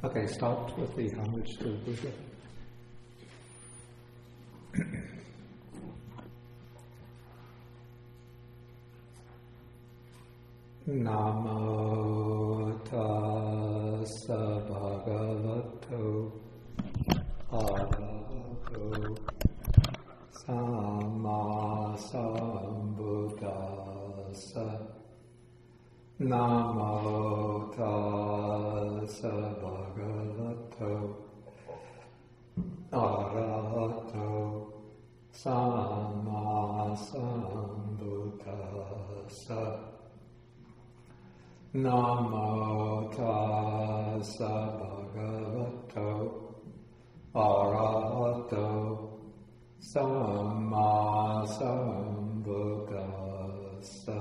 Okay, start with the homage to Buddha. Namo tassa bhagavato arahato samma sambuddhassa. Namo tassa bhagavato arahato samma sambuddhassa. Namo tassa bhagavato arahato samma sambuddhassa.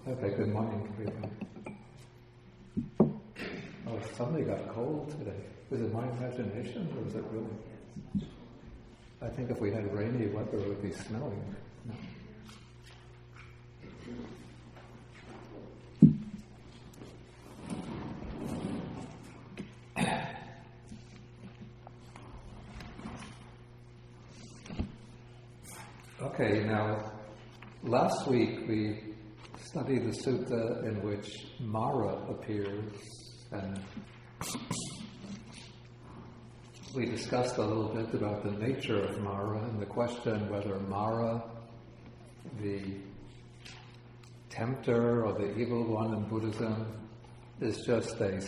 Okay, good morning, everyone. Oh, somebody got cold today. Was it my imagination, or was it really? I think if we had rainy weather, it would be snowing. No. Okay, now, last week we studied the sutta in which Mara appears, and we discussed a little bit about the nature of Mara and the question whether Mara, the tempter or the evil one in Buddhism, is just a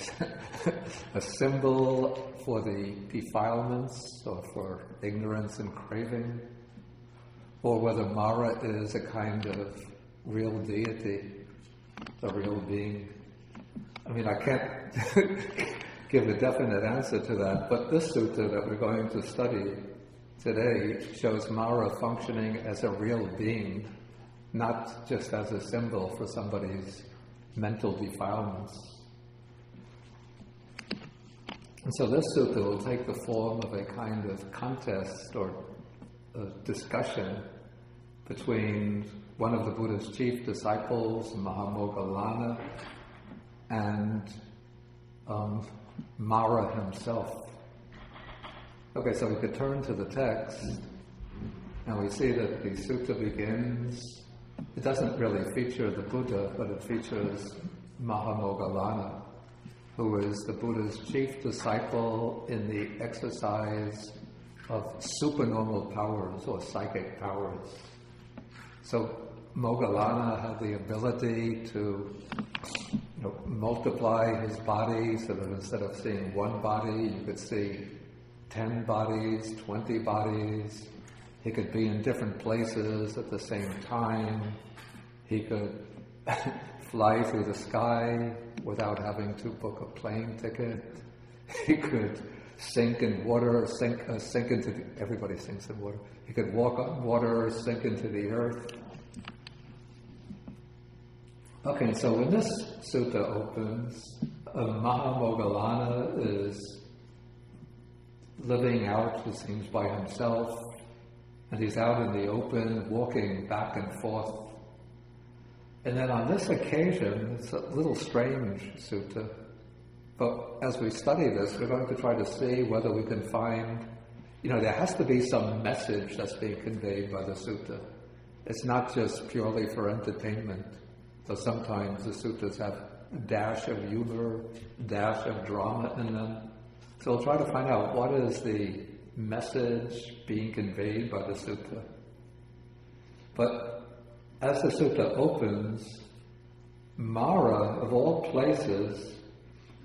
symbol for the defilements or for ignorance and craving, or whether Mara is a kind of real deity, a real being. I mean, I can't give a definite answer to that, but this sutta that we're going to study today shows Mara functioning as a real being, not just as a symbol for somebody's mental defilements. And so this sutta will take the form of a kind of contest or a discussion between one of the Buddha's chief disciples, Maha Moggallana, and Mara himself. Okay, so we could turn to the text, and we see that the sutta begins. It doesn't really feature the Buddha, but it features Maha Moggallana, who is the Buddha's chief disciple in the exercise of supernormal powers or psychic powers. So Moggallana had the ability to multiply his body so that instead of seeing one body, you could see 10 bodies, 20 bodies. He could be in different places at the same time. He could fly through the sky without having to book a plane ticket. He could sink in water, sink into everybody sinks in water. He could walk on water, sink into the earth. Okay, so when this sutta opens, Maha Moggallana is living out, it seems, by himself, and he's out in the open, walking back and forth. And then on this occasion, it's a little strange sutta, but as we study this, we're going to try to see whether we can find, there has to be some message that's being conveyed by the sutta. It's not just purely for entertainment. So sometimes the suttas have a dash of humor, a dash of drama in them. So we'll try to find out what is the message being conveyed by the sutta. But as the sutta opens, Mara, of all places,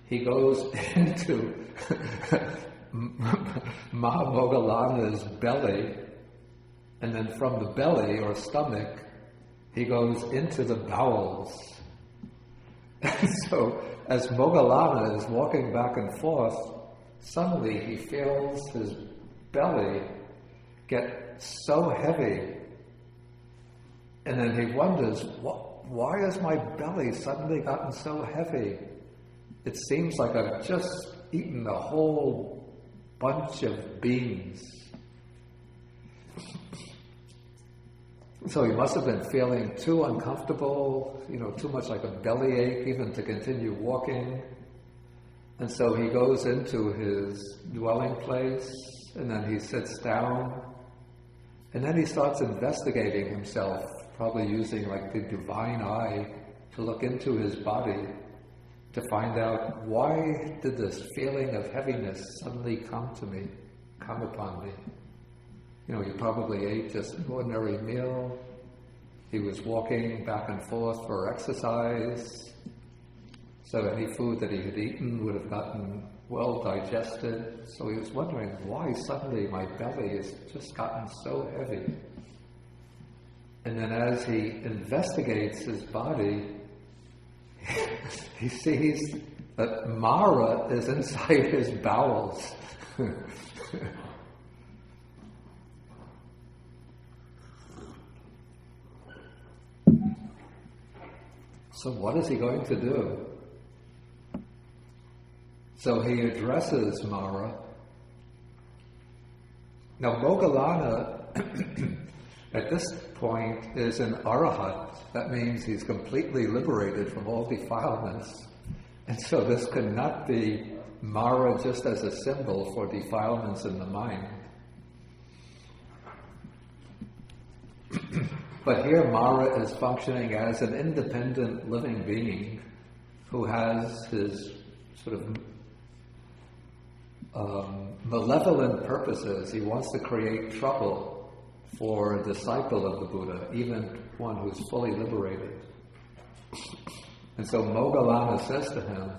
he goes into Maha Moggallana's belly, and then from the belly or stomach, he goes into the bowels. And so, as Moggallana is walking back and forth, suddenly he feels his belly get so heavy. And then he wonders, why has my belly suddenly gotten so heavy? It seems like I've just eaten a whole bunch of beans. So he must have been feeling too uncomfortable, too much like a bellyache even to continue walking. And so he goes into his dwelling place, and then he sits down, and then he starts investigating himself, probably using like the divine eye to look into his body to find out, why did this feeling of heaviness suddenly come upon me? You know, he probably ate just an ordinary meal. He was walking back and forth for exercise. So any food that he had eaten would have gotten well digested. So he was wondering, why suddenly my belly has just gotten so heavy? And then as he investigates his body, he sees that Mara is inside his bowels. So what is he going to do? So he addresses Mara. Now Moggallana at this point is an arahat. That means he's completely liberated from all defilements. And so this could not be Mara just as a symbol for defilements in the mind. But here Mara is functioning as an independent living being who has his sort of malevolent purposes. He wants to create trouble for a disciple of the Buddha, even one who's fully liberated. And so Moggallana says to him,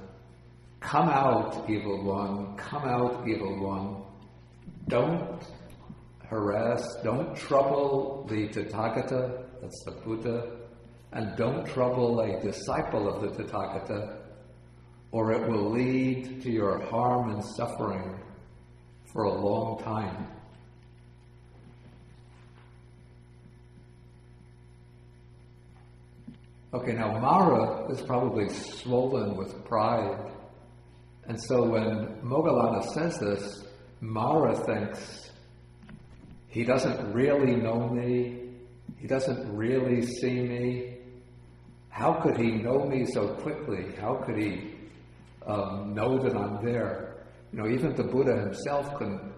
"Come out, evil one, come out, evil one. Don't harass, don't trouble the Tathagata," that's the Buddha, "and don't trouble a disciple of the Tathagata, or it will lead to your harm and suffering for a long time." Okay, now Mara is probably swollen with pride. And so when Moggallana says this, Mara thinks, he doesn't really know me, he doesn't really see me. How could he know me so quickly? How could he know that I'm there? You know, even the Buddha himself couldn't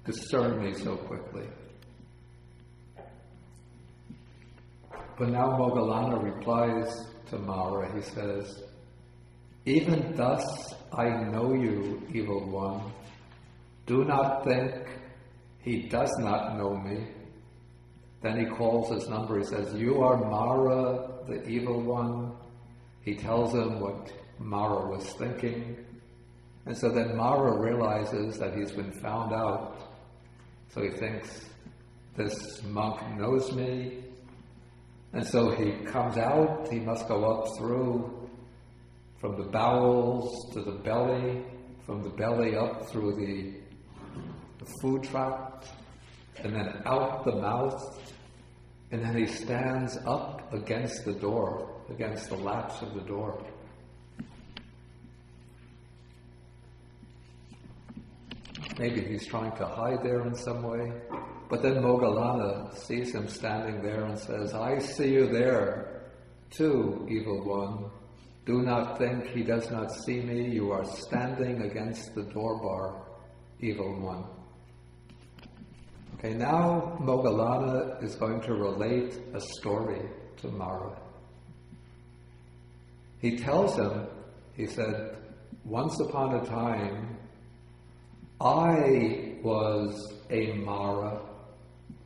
discern me so quickly. But now Moggallana replies to Mara, he says, "Even thus I know you, evil one. Do not think he does not know me." Then he calls his number, he says, "You are Mara, the evil one." He tells him what Mara was thinking. And so then Mara realizes that he's been found out. So he thinks, this monk knows me. And so he comes out, he must go up through, from the bowels to the belly, from the belly up through the food tract, and then out the mouth, and then he stands up against the door, against the latch of the door. Maybe he's trying to hide there in some way. But then Moggallana sees him standing there and says, "I see you there, too, evil one. Do not think he does not see me. You are standing against the door bar, evil one." Okay, now Moggallana is going to relate a story to Mara. He tells him, he said, "Once upon a time, I was a Mara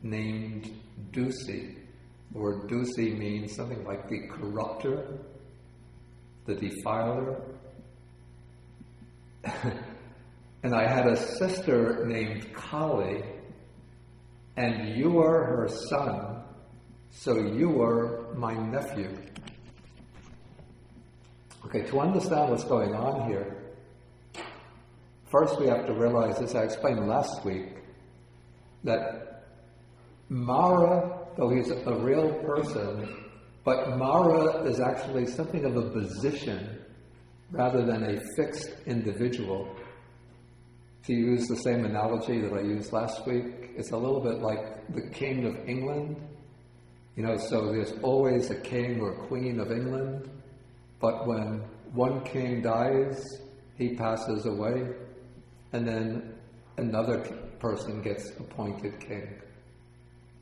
named Dusi." The word Dusi means something like the corrupter, the defiler. "And I had a sister named Kali, and you were her son, so you were my nephew." Okay, to understand what's going on here, first we have to realize, as I explained last week, that Mara, though he's a real person, but Mara is actually something of a position rather than a fixed individual. To use the same analogy that I used last week, it's a little bit like the King of England. You know, so there's always a king or queen of England, but when one king dies, he passes away, and then another person gets appointed king.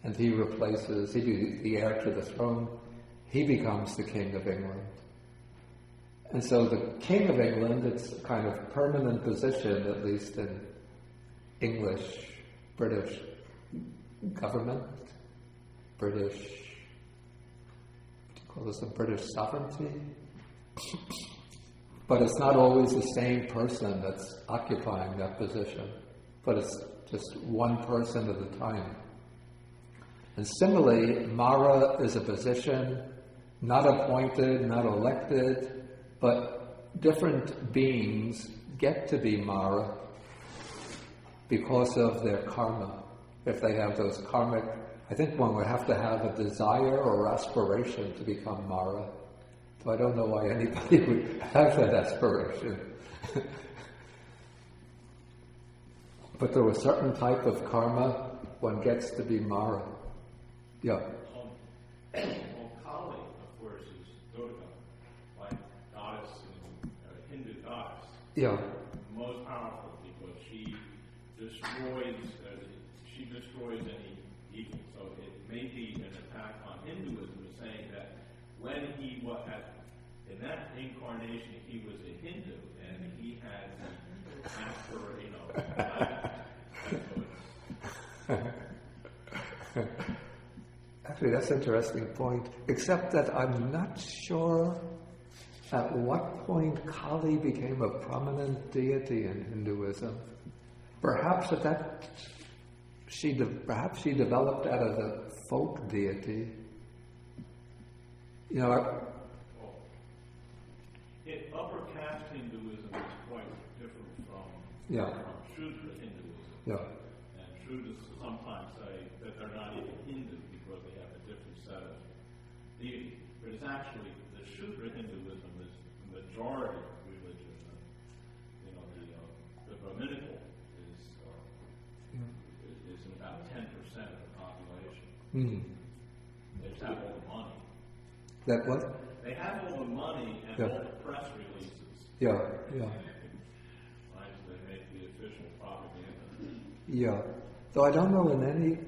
And he replaces, he'd be the heir to the throne, he becomes the King of England. And so the King of England, it's a kind of permanent position, at least in English, British government, British, what do you call this, a British sovereignty? But it's not always the same person that's occupying that position, but it's just one person at a time. And similarly, Mara is a position, not appointed, not elected, but different beings get to be Mara because of their karma. If they have those karmic, I think one would have to have a desire or aspiration to become Mara. So I don't know why anybody would have that aspiration. But there was a certain type of karma one gets to be Mara. Yeah. Kali, of course, is Durga, like goddess and Hindu goddess. Yeah. Most powerful because she destroys any evil. So it may be an attack on Hinduism, saying that when he was in that incarnation, he was a Hindu and he had Actually, that's an interesting point, except that I'm not sure at what point Kali became a prominent deity in Hinduism. Perhaps she developed out of the folk deity. You know, upper caste Hinduism is quite different from Shudra Hinduism. Yeah. And Shudras sometimes say that they're not even Hindu because they have a different set of deities. But it's actually, the Shudra Hinduism is the majority religion. The Brahminical is about 10% of the population. Mm. They just have all the money. That what? They have all the money and all the press releases. Yeah. Right, so they make the official propaganda. Yeah. Though I don't know in any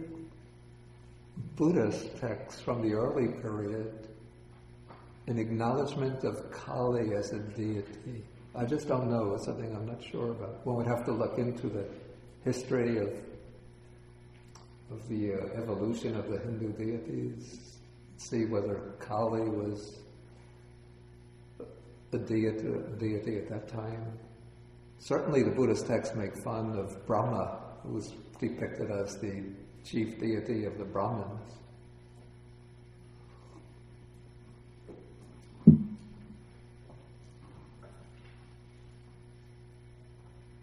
Buddhist texts from the early period an acknowledgement of Kali as a deity. I just don't know. It's something I'm not sure about. One would have to look into the history of the evolution of the Hindu deities, see whether Kali was a deity at that time. Certainly the Buddhist texts make fun of Brahma, who was depicted as the chief deity of the Brahmins.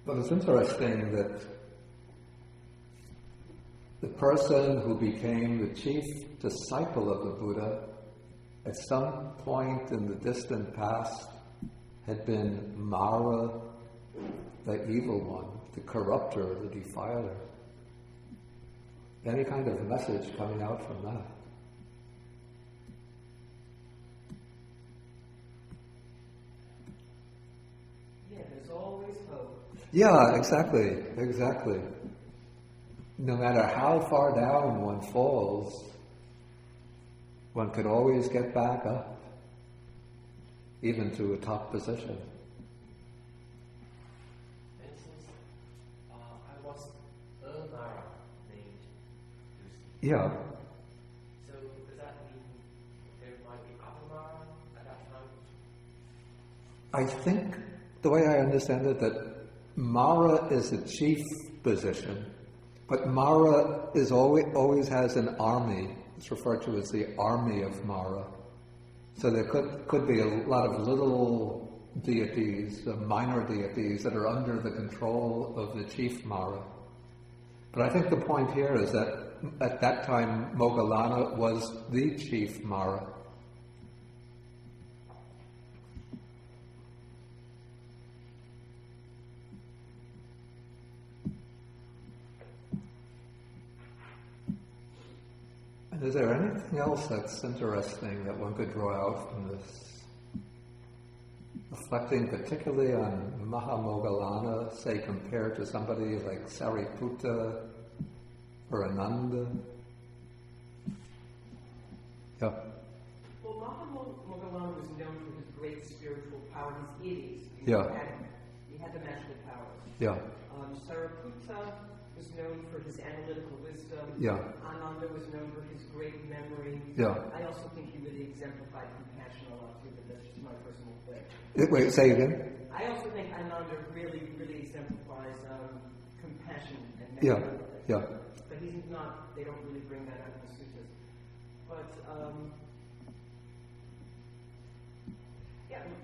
But it's interesting that the person who became the chief disciple of the Buddha at some point in the distant past had been Mara, the evil one, the corrupter, the defiler. Any kind of message coming out from that? Yeah, there's always hope. Yeah, exactly. No matter how far down one falls, one could always get back up, even to a top position. For instance, I was Mara named Lucy. Yeah. So does that mean there might be other Mara at that time? I think, the way I understand it, that Mara is a chief position, but Mara is always has an army. It's referred to as the army of Mara. So there could be a lot of little deities, minor deities that are under the control of the chief Mara. But I think the point here is that at that time Moggallana was the chief Mara. Is there anything else that's interesting that one could draw out from this? A reflecting particularly on Maha Moggallana, say compared to somebody like Sariputta or Ananda? Yeah. Well, Maha Moggallana was known for his great spiritual power, his idis. He had the magical powers. Yeah. Sariputta was known for his analytical wisdom. Yeah. Ananda was known for his great memory. Yeah. I also think he really exemplified compassion a lot too, but that's just my personal thing. Wait, say again? I also think Ananda really, really exemplifies compassion and memory. Yeah. But he's not, they don't really bring that up in the suttas. But,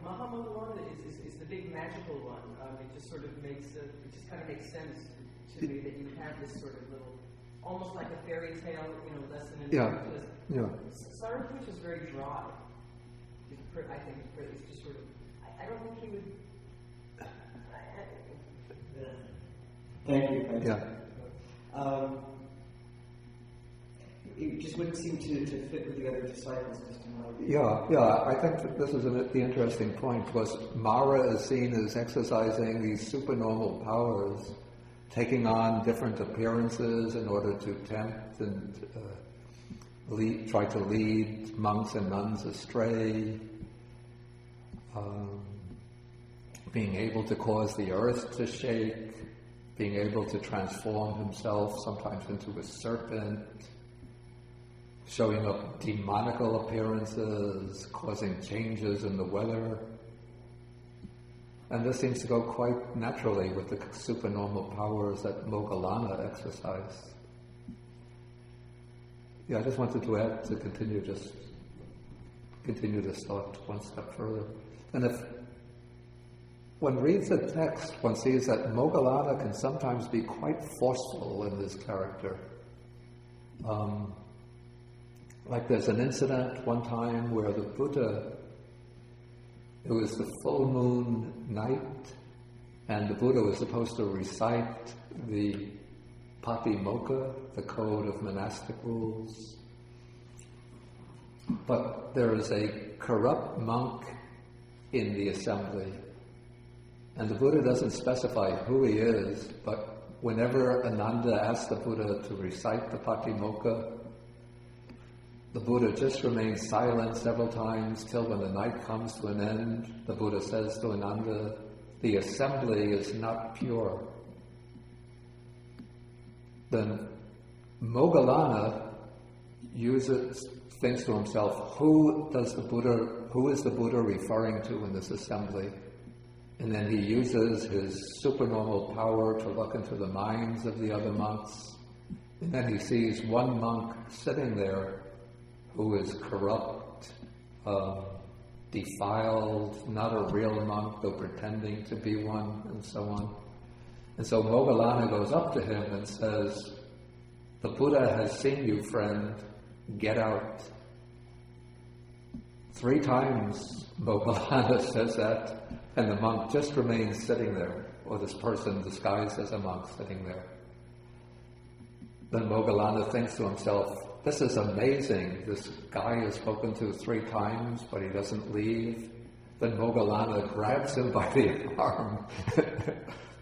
Maha Moggallana is the big magical one. It just sort of makes, it just kind of makes sense to me that you have this sort of little, almost like a fairy tale, lesson in spiritualism. Yeah. Sariputta is very dry. I think it's just sort of, I don't think he would. Thank you. Yeah. It just wouldn't seem to fit with the other disciples, just in my view. Yeah. I think that this is the interesting point, because Mara is seen as exercising these supernormal powers, taking on different appearances in order to tempt and try to lead monks and nuns astray, being able to cause the earth to shake, being able to transform himself sometimes into a serpent, showing up demonical appearances, causing changes in the weather. And this seems to go quite naturally with the supernormal powers that Moggallana exercised. Yeah, I just wanted to continue this thought one step further. And if one reads the text, one sees that Moggallana can sometimes be quite forceful in his character. Like there's an incident one time where the Buddha, it was the full moon night, and the Buddha was supposed to recite the Patimokkha, the code of monastic rules. But there is a corrupt monk in the assembly, and the Buddha doesn't specify who he is, but whenever Ananda asks the Buddha to recite the Patimokkha, the Buddha just remains silent several times till when the night comes to an end, the Buddha says to Ananda, "The assembly is not pure." Then Moggallana thinks to himself, who is the Buddha referring to in this assembly? And then he uses his supernormal power to look into the minds of the other monks. And then he sees one monk sitting there who is corrupt, defiled, not a real monk, though pretending to be one, and so on. And so Moggallana goes up to him and says, "The Buddha has seen you, friend, get out." 3 times Moggallana says that, and the monk just remains sitting there, or this person disguised as a monk sitting there. Then Moggallana thinks to himself, "This is amazing. This guy is spoken to 3 times, but he doesn't leave." Then Moggallana grabs him by the arm,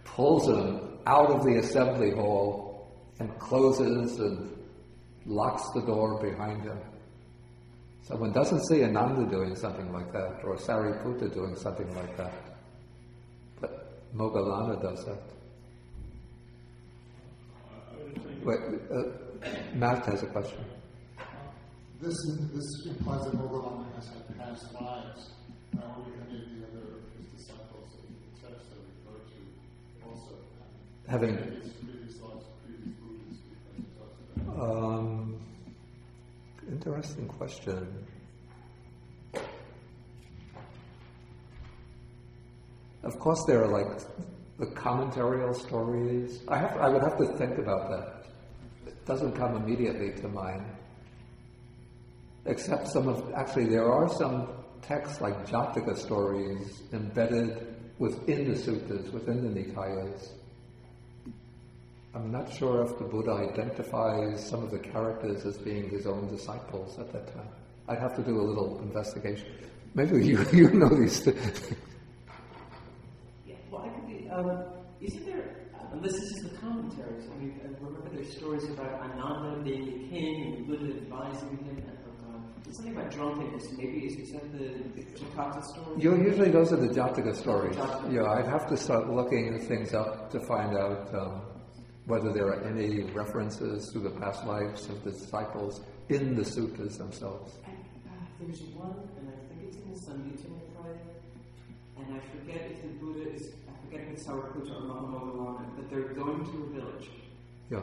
pulls him out of the assembly hall, and closes and locks the door behind him. So one doesn't see Ananda doing something like that, or Sariputta doing something like that. But Moggallana does that. Wait, Matt has a question. This implies that Moggallana has had past lives. Would any of the other his disciples in the text that refer to also Having previous lives, previous Buddhas, because he talks about interesting question. Of course, there are like the commentarial stories. I would have to think about that. It doesn't come immediately to mind. Except there are some texts like Jataka stories embedded within the suttas, within the Nikayas. I'm not sure if the Buddha identifies some of the characters as being his own disciples at that time. I'd have to do a little investigation. Maybe you know these things. Well, I could be. Isn't there? Unless this is the commentaries. I mean, I remember there's stories about Ananda being the king and Buddha advising him. There's something about drunkenness. Maybe is that the Jataka story? Usually those are the Jataka stories. Yeah, I'd have to start looking things up to find out whether there are any references to the past lives of the disciples in the suttas themselves. There's one, and I think it's in the Samhita Nikāya, and I forget if the Buddha is, I forget if it's Sariputta or Maha Moggallana, but they're going to a village. Yeah.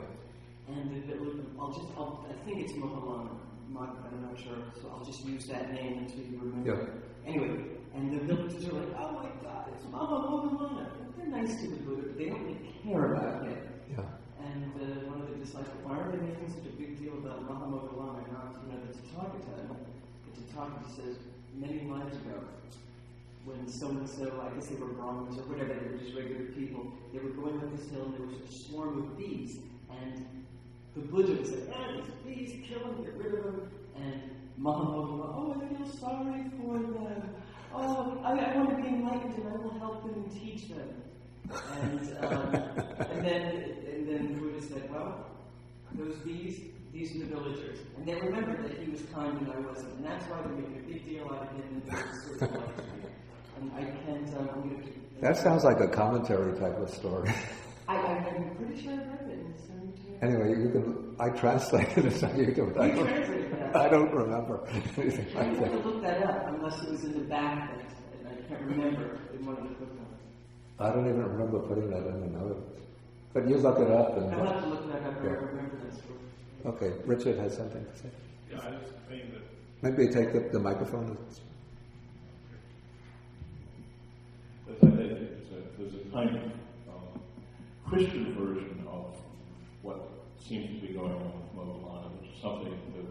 And the village, I think it's Moggallana, I'm not sure, so I'll just use that name until you remember. Yeah. Anyway, and the villagers are like, oh my God, it's Maha Moggallana. They're nice to the Buddha, but they don't really care about him. Yeah. And one of the disciples, why are they making such a big deal about Maha Moggallana, not, the Tathagata? The Tathagata says, many lives ago, when so-and-so, I guess they were Brahmins or whatever, they were just regular people, they were going up this hill and there was a swarm of bees, and the Buddha would say, these bees, kill them, get rid of them, and Maha Moggallana, I feel sorry for them, I want to be enlightened and I will help them and teach them. And then the Buddha said, well, those bees, these are the villagers. And they remembered that he was kind and I wasn't. And that's why they make a big deal out of him and sort of like and I can't, I'm going to... That sounds like a commentary type of story. I'm pretty sure I read it in some... Anyway, I translated it on YouTube. I don't remember anything I like have that. to look that up, unless it was in the back, and I can't remember in one of the footnotes. I don't even remember putting that in the notes. But you look it up and... I'll have to look that up, I remember that story. Okay, Richard has something to say. Yeah, I was saying that... Maybe take the microphone. There's a kind of Christian version of what seems to be going on with Moggallana, which is something with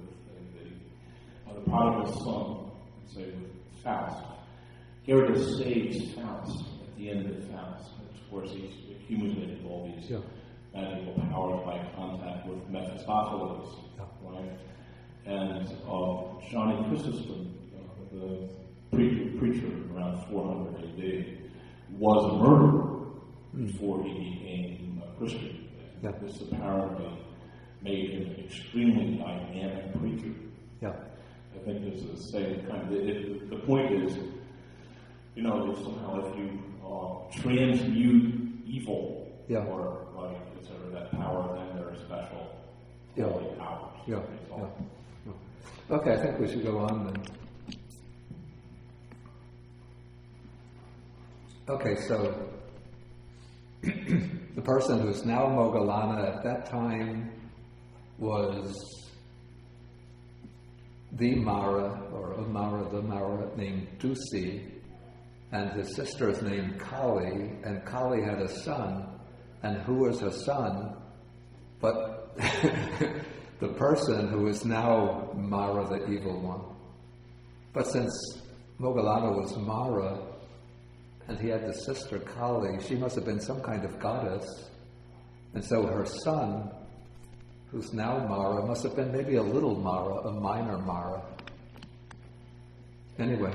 the prodigal son, say with Faust. Herodotus saves Faust at the end of Faust. Of course, he's accumulated all these magical powers by contact with Mephistopheles, right? And Johnny Chrysostom, the preacher around 400 AD, was a murderer before he became a Christian. Yeah. This apparently made him an extremely dynamic preacher. Yeah. I think there's the same kind of... the point is, if somehow if you transmute evil or like etc. that power, then there are special holy powers. Yeah. Okay, I think we should go on then. Okay, so the person who's now Moggallana at that time was the Mara, or the Mara named Dusi, and his sister is named Kali, and Kali had a son, and who was her son? But the person who is now Mara, the evil one. But since Moggallana was Mara, and he had the sister Kali, she must have been some kind of goddess. And so her son, who's now Mara, must have been maybe a little Mara, a minor Mara. Anyway.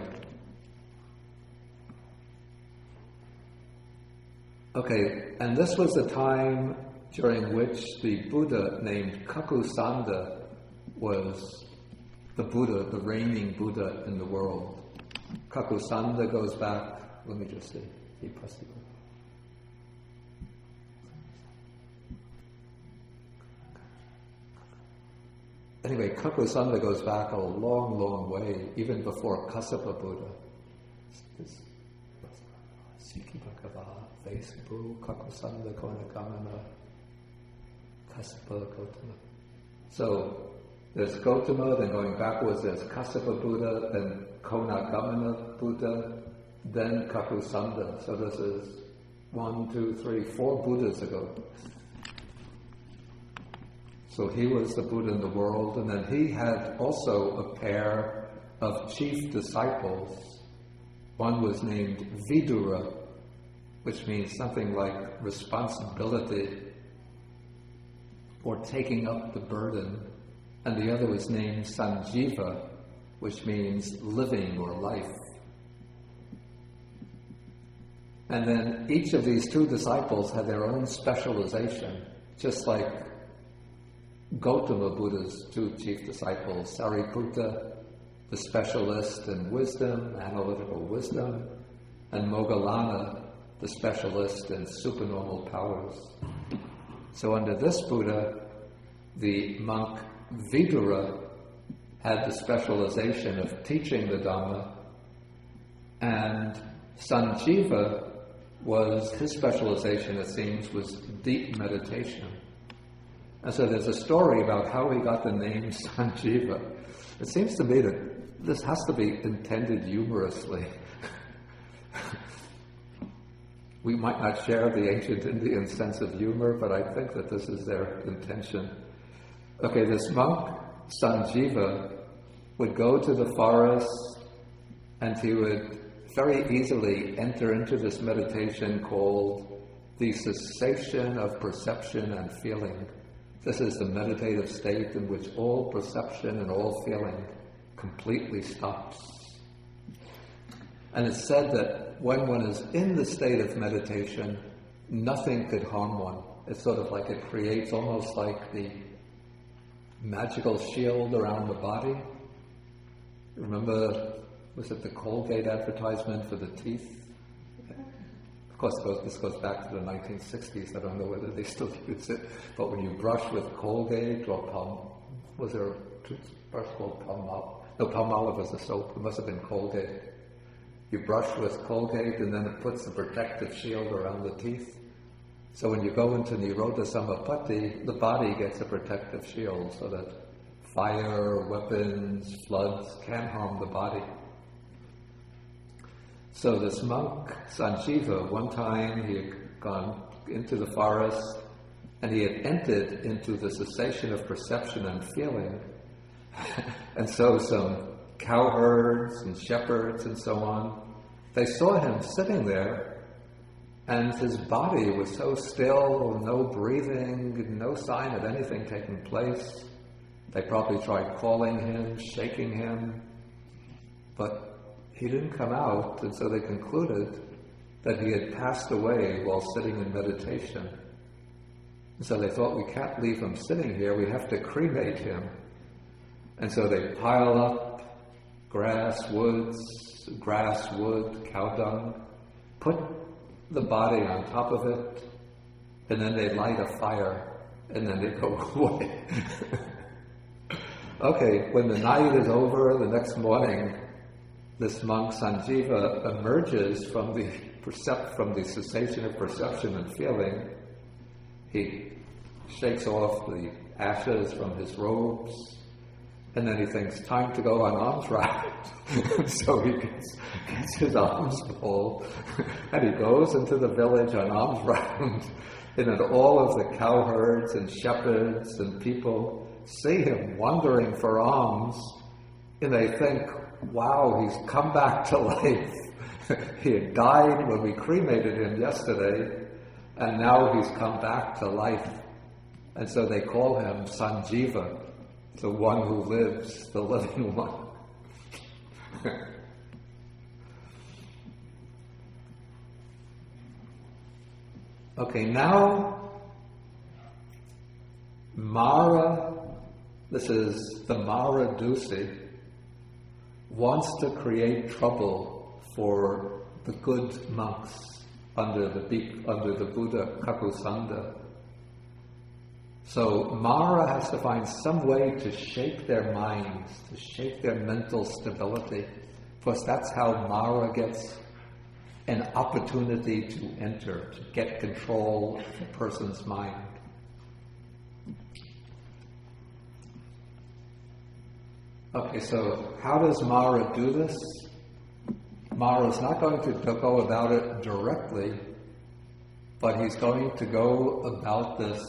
Okay, and this was the time during which the Buddha named Kakusanda was the Buddha, the reigning Buddha in the world. Kakusanda goes back, let me just see. Anyway, Kakusanda goes back a long, long way, even before Kassapa Buddha. Kakusanda Konakamana Kassapa Gotama. So there's Gotama, then going backwards there's Kassapa Buddha, then Konakamana Buddha, then Kakusanda. So this is 1, 2, 3, 4 Buddhas ago. So he was the Buddha in the world, and then he had also a pair of chief disciples. One was named Vidura, which means something like responsibility or taking up the burden, and the other was named Sanjiva, which means living or life. And then each of these two disciples had their own specialization, just like Gautama Buddha's two chief disciples, Sariputta, the specialist in wisdom, analytical wisdom, and Moggallana, the specialist in supernormal powers. So under this Buddha, the monk Vidura had the specialization of teaching the Dhamma, and Sanjiva his specialization, it seems, was deep meditation. And so there's a story about how he got the name Sanjiva. It seems to me that this has to be intended humorously. We might not share the ancient Indian sense of humor, but I think that this is their intention. Okay, this monk, Sanjiva, would go to the forest and he would very easily enter into this meditation called the cessation of perception and feeling. This is the meditative state in which all perception and all feeling completely stops. And it's said that when one is in the state of meditation, nothing could harm one. It's sort of like it creates almost like the magical shield around the body. Remember, was it the Colgate advertisement for the teeth? Of course, this goes back to the 1960s. I don't know whether they still use it. But when you brush with Colgate or was there a toothbrush called Palmolive? No, Palmolive was the soap. It must have been Colgate. You brush with Colgate and then it puts a protective shield around the teeth. So when you go into Nirodha Samapatti, the body gets a protective shield so that fire, weapons, floods can't harm the body. So this monk, Sanjiva, one time he had gone into the forest and he had entered into the cessation of perception and feeling. And so some cowherds and shepherds and so on, they saw him sitting there and his body was so still, no breathing, no sign of anything taking place. They probably tried calling him, shaking him, but he didn't come out, and so they concluded that he had passed away while sitting in meditation. And so they thought, we can't leave him sitting here, we have to cremate him. And so they pile up grass, wood, cow dung, put the body on top of it, and then they light a fire, and then they go away. Okay, when the night is over, the next morning, this monk Sanjiva emerges from the cessation of perception and feeling. He shakes off the ashes from his robes, and then he thinks, time to go on alms round. So he gets his alms bowl, and he goes into the village on alms round, and then all of the cowherds and shepherds and people see him wandering for alms, and they think, wow, he's come back to life. He had died when we cremated him yesterday, and now he's come back to life. And so they call him Sanjiva, the one who lives, the living one. Okay, now Mara, this is the Mara Dusi, wants to create trouble for the good monks under the Buddha Kakusanda. So Mara has to find some way to shape their minds, to shape their mental stability, because that's how Mara gets an opportunity to enter, to get control of the person's mind. Okay, so how does Mara do this? Mara is not going to go about it directly, but he's going to go about this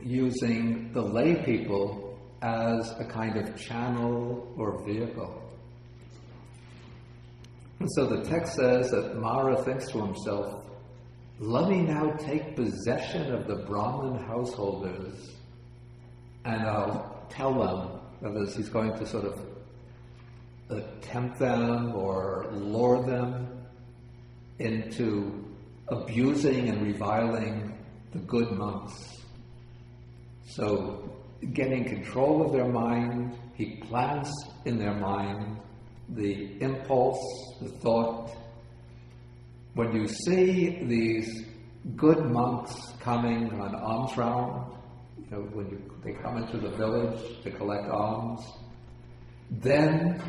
using the lay people as a kind of channel or vehicle. And so the text says that Mara thinks to himself, let me now take possession of the Brahmin householders, and I'll tell them, that is, he's going to sort of tempt them or lure them into abusing and reviling the good monks. So, getting control of their mind, he plants in their mind the impulse, the thought. When you see these good monks coming on alms round, when they come into the village to collect alms, then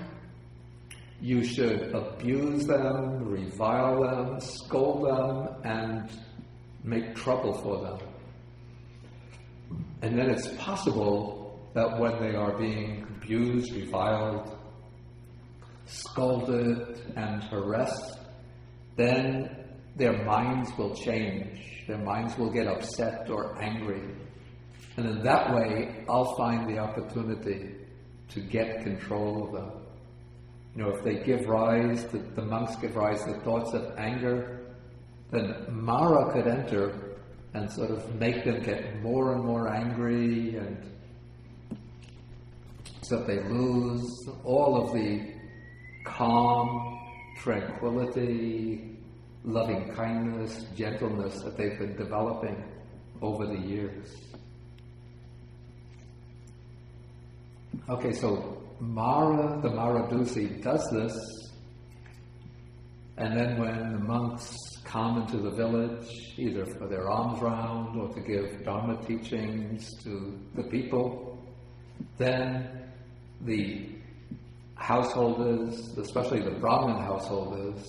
you should abuse them, revile them, scold them, and make trouble for them. And then it's possible that when they are being abused, reviled, scolded, and harassed, then their minds will change. Their minds will get upset or angry. And in that way, I'll find the opportunity to get control of them. If they give rise, the monks give rise to thoughts of anger, then Mara could enter and sort of make them get more and more angry, and so that they lose all of the calm, tranquility, loving kindness, gentleness that they've been developing over the years. Okay, so Mara, the Maradusi, does this, and then when the monks come into the village, either for their alms round or to give Dharma teachings to the people, then the householders, especially the Brahmin householders,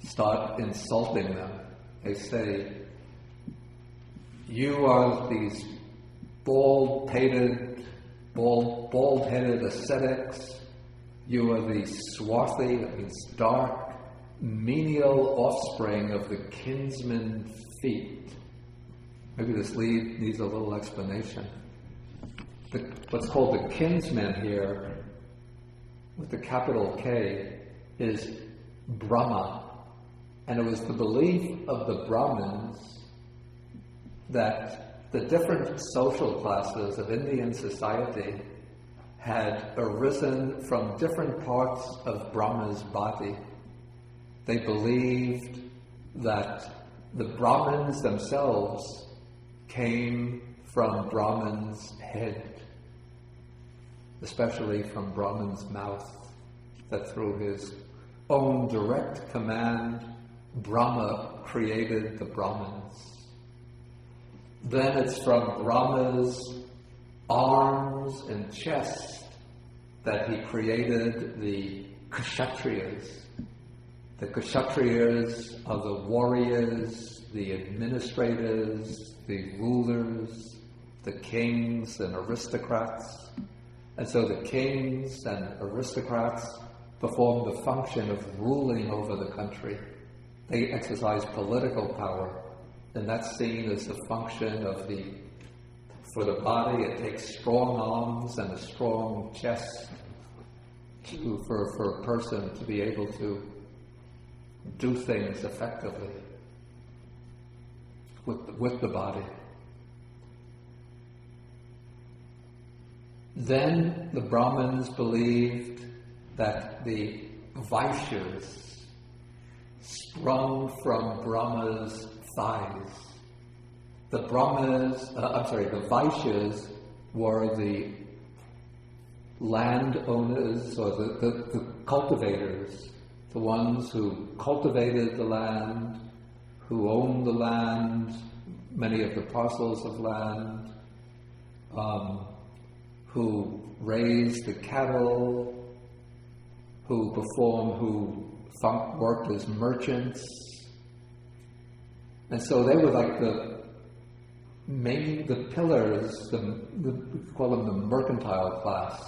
start insulting them. They say, "You are these bald-headed ascetics. You are the swarthy," that means dark, menial offspring of the kinsman feet. Maybe this needs a little explanation. What's called the kinsman here, with the capital K, is Brahma. And it was the belief of the Brahmins that the different social classes of Indian society had arisen from different parts of Brahma's body. They believed that the Brahmins themselves came from Brahman's head, especially from Brahman's mouth, that through his own direct command, Brahma created the Brahmins. Then it's from Brahma's arms and chest that he created the Kshatriyas. The Kshatriyas are the warriors, the administrators, the rulers, the kings and aristocrats. And so the kings and aristocrats perform the function of ruling over the country. They exercise political power, and that's seen as the function of for the body. It takes strong arms and a strong chest for a person to be able to do things effectively with the body. Then the Brahmins believed that the Vaishyas sprung from Brahma's thighs. The Vaishyas were the landowners, or the cultivators, the ones who cultivated the land, who owned the land, many of the parcels of land, who raised the cattle, who worked as merchants. And so they were like the pillars, we call them the mercantile class,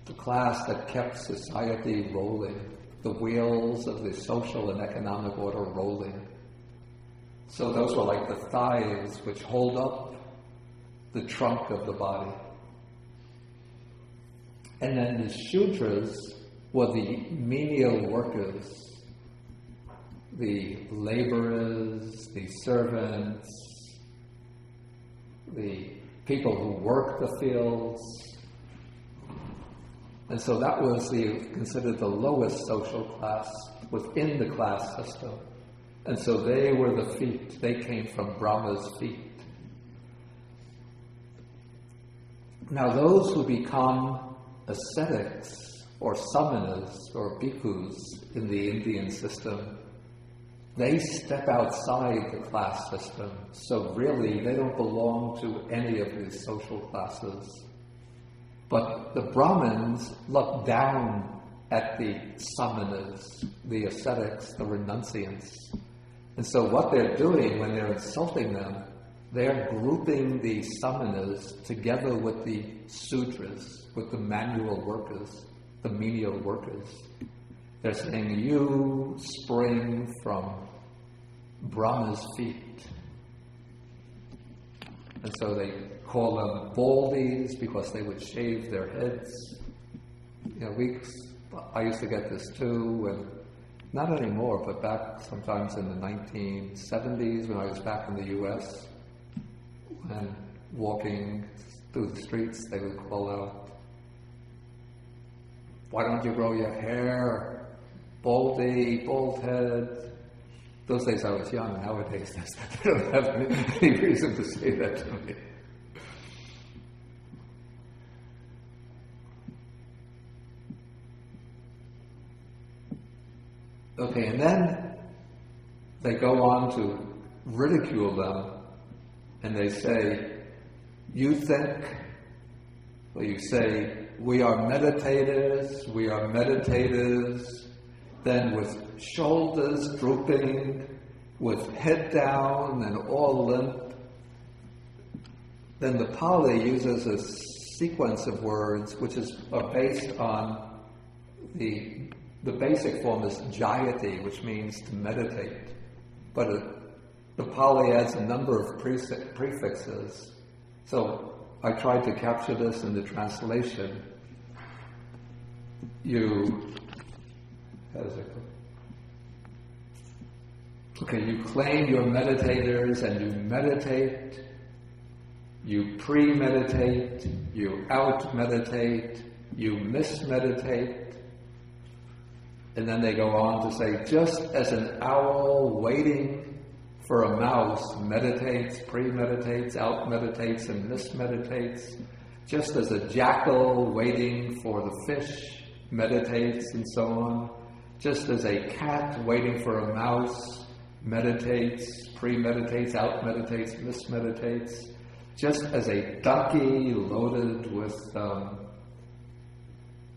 the class that kept society rolling, the wheels of the social and economic order rolling. So those were like the thighs which hold up the trunk of the body. And then the Shudras were the menial workers, the laborers, the servants, the people who worked the fields. And so that was considered the lowest social class within the class system. And so they were the feet. They came from Brahma's feet. Now those who become ascetics or samanas or bhikkhus in the Indian system, they step outside the class system. So really they don't belong to any of these social classes. But the Brahmins look down at the samanas, the ascetics, the renunciants. And so what they're doing when they're insulting them, they're grouping the samanas together with the sudras, with the manual workers, the menial workers. They're saying, you spring from Brahma's feet. And so they call them baldies because they would shave their heads. I used to get this too, and not anymore, but back sometimes in the 1970s when I was back in the U.S., and walking through the streets, they would call out, "Why don't you grow your hair? Baldy, bald head." Those days I was young. Nowadays, they don't have any reason to say that to me. Okay, and then they go on to ridicule them. And they say, you say, we are meditators, then with shoulders drooping, with head down and all limp. Then the Pali uses a sequence of words which are based on the basic form is jayati, which means to meditate. But the Pali adds a number of prefixes. So I tried to capture this in the translation. You claim you're meditators and you meditate, you pre-meditate, you out-meditate, you mismeditate. And then they go on to say, just as an owl waiting for a mouse meditates, premeditates, out-meditates, and mismeditates, just as a jackal waiting for the fish meditates and so on, just as a cat waiting for a mouse meditates, premeditates, out-meditates, mismeditates, just as a donkey loaded with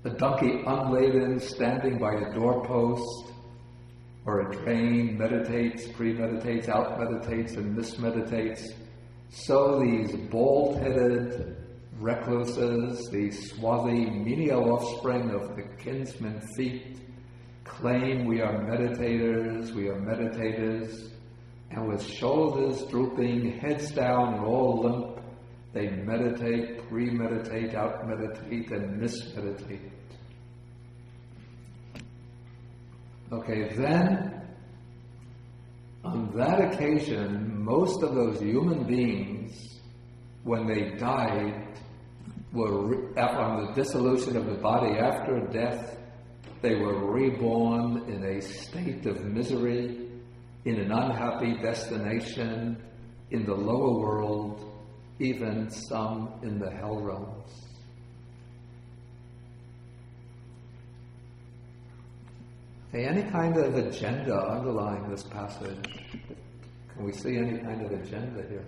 a donkey unladen standing by a doorpost or a train meditates, premeditates, out-meditates, and mismeditates, so these bald-headed recluses, these swarthy menial offspring of the kinsman feet, claim we are meditators, and with shoulders drooping, heads down, and all limp, they meditate, premeditate, out-meditate, and mismeditate. Okay, then, on that occasion, most of those human beings, when they died, were on the dissolution of the body after death, they were reborn in a state of misery, in an unhappy destination, in the lower world, even some in the hell realms. Okay, any kind of agenda underlying this passage? Can we see any kind of agenda here?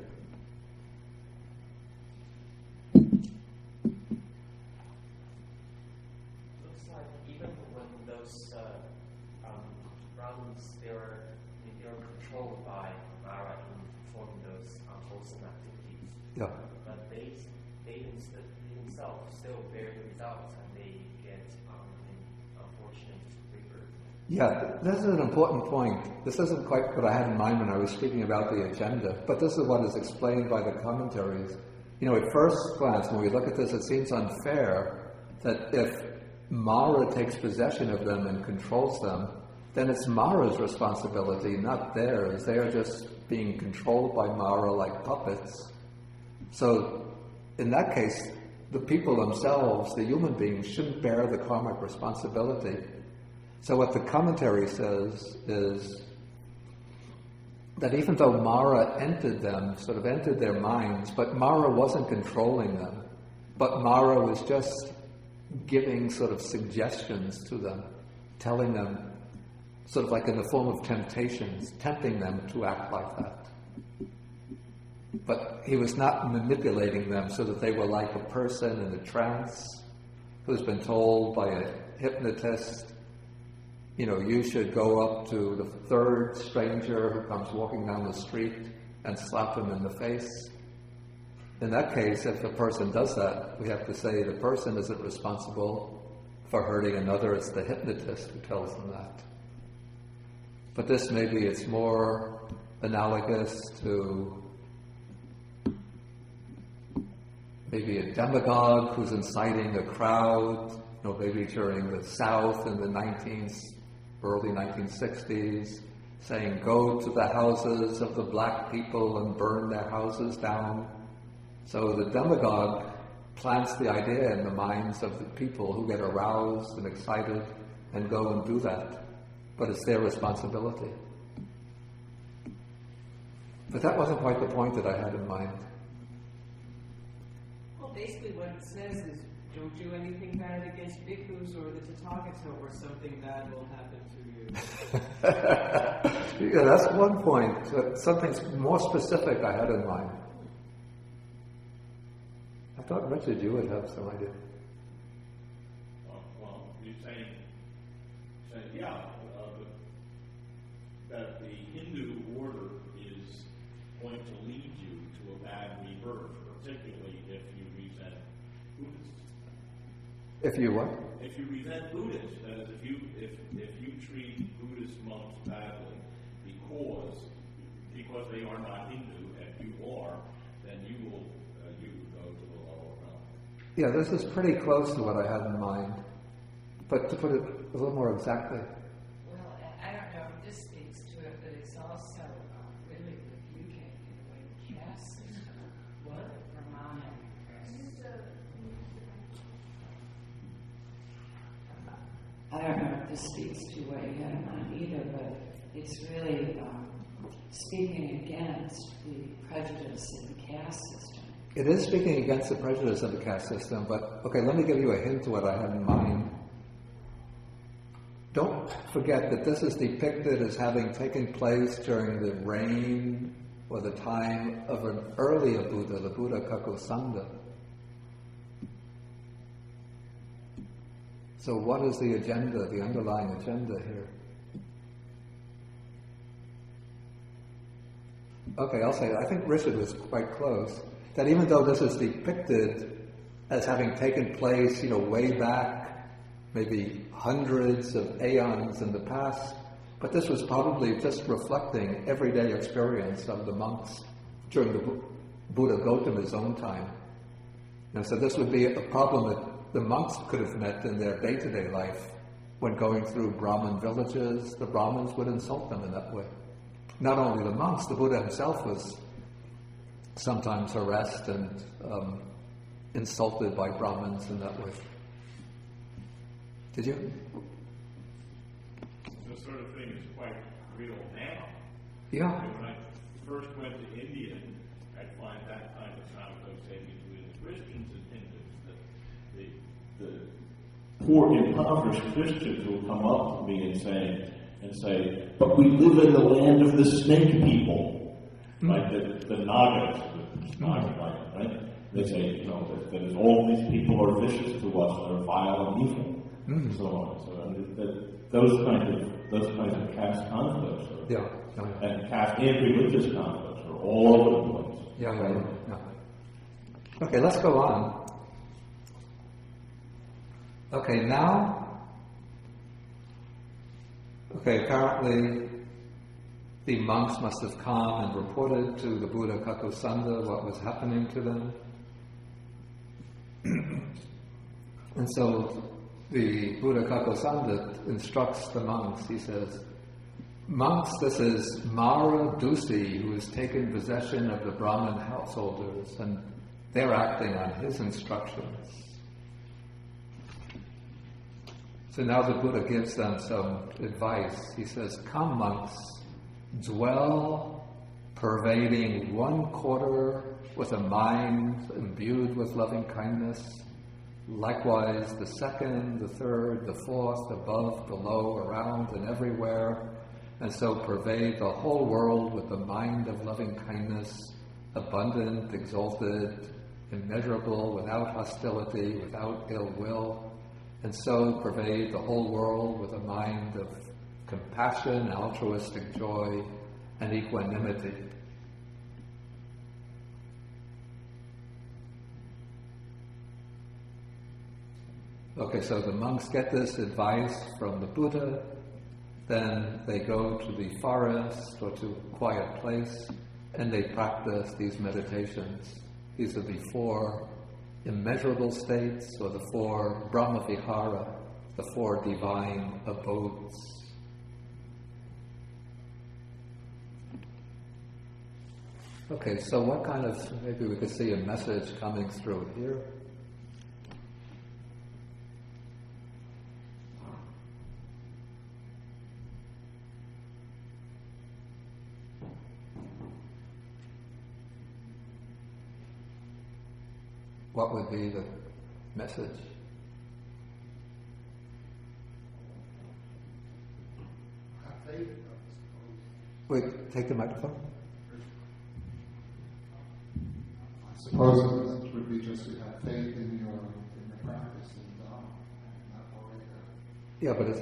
Looks like even when those Brahmins, they were controlled by Mara in performing those unwholesome activities. Yeah. But they themselves still bear the results, and they get an unfortunate rebirth. Yeah, this is an important point. This isn't quite what I had in mind when I was speaking about the agenda, but this is what is explained by the commentaries. At first glance, when we look at this, it seems unfair that if Mara takes possession of them and controls them, then it's Mara's responsibility, not theirs. They are just being controlled by Mara like puppets. So, in that case, the people themselves, the human beings, shouldn't bear the karmic responsibility. So what the commentary says is that even though Mara entered them, sort of entered their minds, but Mara wasn't controlling them, but Mara was just giving sort of suggestions to them, telling them, sort of like in the form of temptations, tempting them to act like that. But he was not manipulating them so that they were like a person in a trance who's been told by a hypnotist, you should go up to the third stranger who comes walking down the street and slap him in the face. In that case, if a person does that, we have to say the person isn't responsible for hurting another, it's the hypnotist who tells them that. But this maybe it's more analogous to maybe a demagogue who's inciting a crowd, maybe during the South in the early 1960s, saying, go to the houses of the black people and burn their houses down. So the demagogue plants the idea in the minds of the people who get aroused and excited and go and do that. But it's their responsibility. But that wasn't quite the point that I had in mind. Well, basically what it says is, don't do anything bad against bhikkhus or the Tathagata, or something bad will happen to you. Yeah, that's one point. Something more specific I had in mind. I thought, Richard, you would have some idea. Well, you're saying that the Hindu order is going to lead you to a bad rebirth, particularly if you resent Buddhists. If you what? If you resent Buddhists, that is, if you treat Buddhist monks badly because they are not Hindu and you are, then you will go to the lower realm. Yeah, this is pretty close to what I had in mind. But to put it a little more exactly. Well, I don't know if this speaks to it, but it's also really rebuking in a way the caste system. What? Brahmana. I don't know if this speaks to what you had in mind either, but it's really speaking against the prejudice in the caste system. It is speaking against the prejudice of the caste system, but okay, let me give you a hint to what I had in mind. Don't forget that this is depicted as having taken place during the reign or the time of an earlier Buddha, the Buddha Kakusanda. So what is the agenda, the underlying agenda here? Okay, I'll say it. I think Richard was quite close. That even though this is depicted as having taken place, way back, maybe hundreds of aeons in the past, but this was probably just reflecting everyday experience of the monks during the Buddha Gautama's own time. So this would be a problem that the monks could have met in their day-to-day life. When going through Brahmin villages, the Brahmins would insult them in that way. Not only the monks, the Buddha himself was sometimes harassed and insulted by Brahmins in that way. Did you? This sort of thing is quite real now. Yeah. When I first went to India, I'd find that kind of conversation between the Christians and Hindus. The poor, impoverished Christians will come up to me and say, but we live in the land of the snake people, like the Nagas, right? They say, that all these people are vicious to us, they're vile and evil. So on. So those kinds of caste conflicts, and caste and religious conflicts are all over the place. Yeah. Okay, let's go on. Okay, now. Okay, apparently the monks must have come and reported to the Buddha Kakusanda what was happening to them, and so the Buddha Kakusanda instructs the monks. He says, monks, this is Mara Dusi, who has taken possession of the Brahmin householders and they're acting on his instructions. So now the Buddha gives them some advice. He says, "Come, monks, dwell, pervading one quarter with a mind imbued with loving kindness. Likewise, the second, the third, the fourth, above, below, around, and everywhere. And so pervade the whole world with the mind of loving kindness, abundant, exalted, immeasurable, without hostility, without ill will. And so pervade the whole world with a mind of compassion, altruistic joy, and equanimity." Okay, so the monks get this advice from the Buddha, then they go to the forest or to a quiet place, and they practice these meditations. These are the 4 immeasurable states, or the 4 Brahma-vihara, the 4 divine abodes. Okay, so what kind of, maybe we could see a message coming through here. What would be the message? Have faith, I suppose. Wait, take the microphone. I suppose that would be just to have faith in your practice and not worry about. Yeah, but it's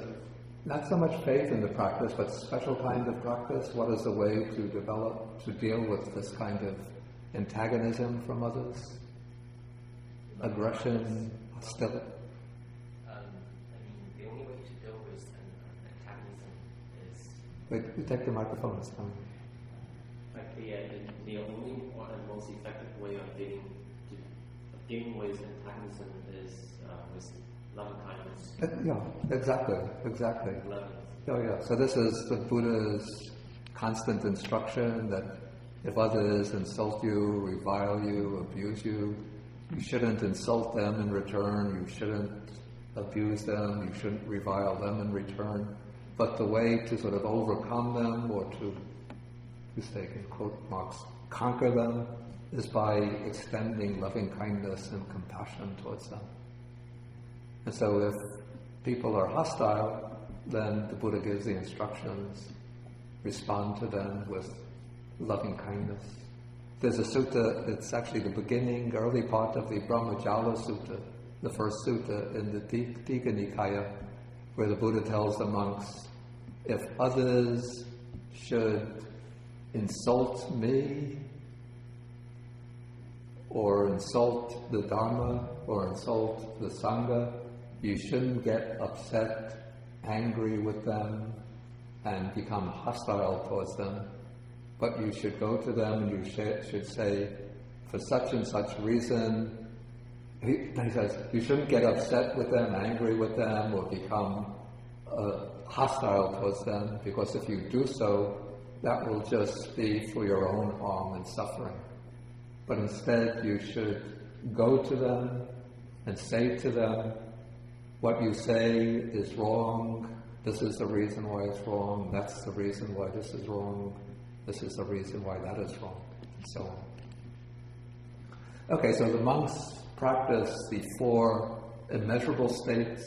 not so much faith in the practice, but special kind of practice. What is the way to develop, to deal with this kind of antagonism from others? Aggression, hostility. The only way to deal with antagonism is. Wait, you take the microphone this time. Like the only or the most effective way of dealing with antagonism is with loving kindness. Yeah, exactly. Loving. Oh yeah. So this is the Buddha's constant instruction that if others insult you, revile you, abuse you, you shouldn't insult them in return, you shouldn't abuse them, you shouldn't revile them in return. But the way to sort of overcome them, or to, in quote marks, conquer them, is by extending loving kindness and compassion towards them. And so if people are hostile, then the Buddha gives the instructions, respond to them with loving kindness. There's a sutta, it's actually the beginning, early part of the Brahmajala Sutta, the first sutta in the Bhikkhu Nikāya, where the Buddha tells the monks, if others should insult me, or insult the Dharma, or insult the Sangha, you shouldn't get upset, angry with them, and become hostile towards them. But you should go to them and you should say, for such and such reason, he says, you shouldn't get upset with them, angry with them, or become hostile towards them, because if you do so, that will just be for your own harm and suffering. But instead, you should go to them and say to them, what you say is wrong, this is the reason why it's wrong, that's the reason why this is wrong, this is the reason why that is wrong, and so on. Okay, so the monks practice the 4 immeasurable states,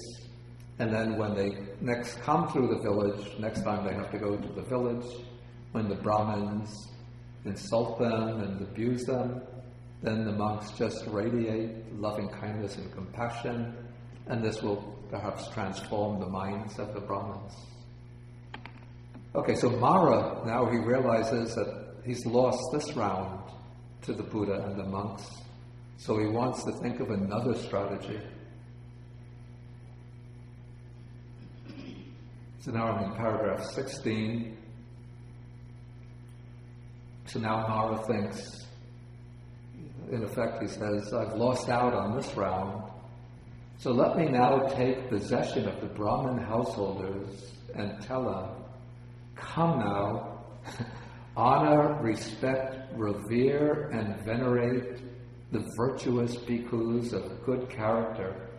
and then when they next come through the village, next time they have to go to the village, when the Brahmins insult them and abuse them, then the monks just radiate loving kindness and compassion, and this will perhaps transform the minds of the Brahmins. Okay, so Mara, now he realizes that he's lost this round to the Buddha and the monks, so he wants to think of another strategy. So now I'm in paragraph 16. So now Mara thinks, in effect he says, I've lost out on this round, so let me now take possession of the Brahmin householders and tell them, come now, honor, respect, revere, and venerate the virtuous bhikkhus of good character,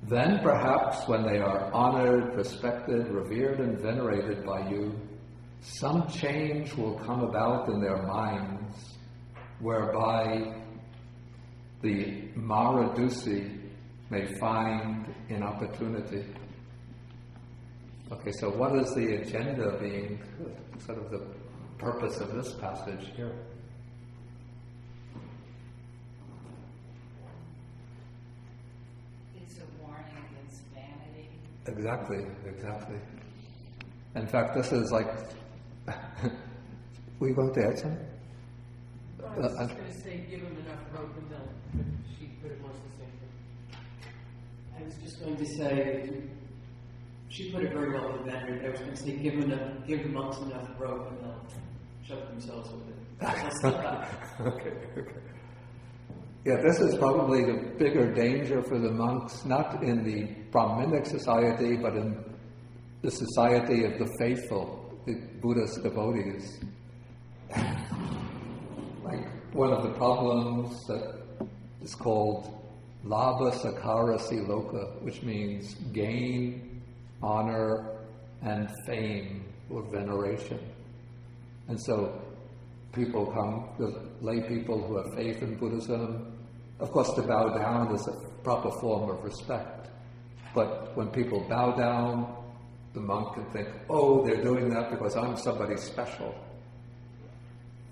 then perhaps when they are honored, respected, revered, and venerated by you, some change will come about in their minds, whereby the Maradusi may find an opportunity. Okay, so what is the agenda being, sort of the purpose of this passage here? It's a warning against vanity. Exactly. In fact, this is like, were you going to add something? I was just going to say, give them enough rope and milk, but she put it more succinctly. I was just going to say, she put it very well with Venerable. I was going to say, give the monks enough rope and they'll choke themselves with it. Okay. Yeah, this is probably the bigger danger for the monks, not in the Brahminic society, but in the society of the faithful, the Buddhist devotees. Like one of the problems that is called Labha Sakara Siloka, which means gain, honor, and fame or veneration. And so people come, the lay people who have faith in Buddhism, of course to bow down is a proper form of respect. But when people bow down, the monk can think, oh, they're doing that because I'm somebody special.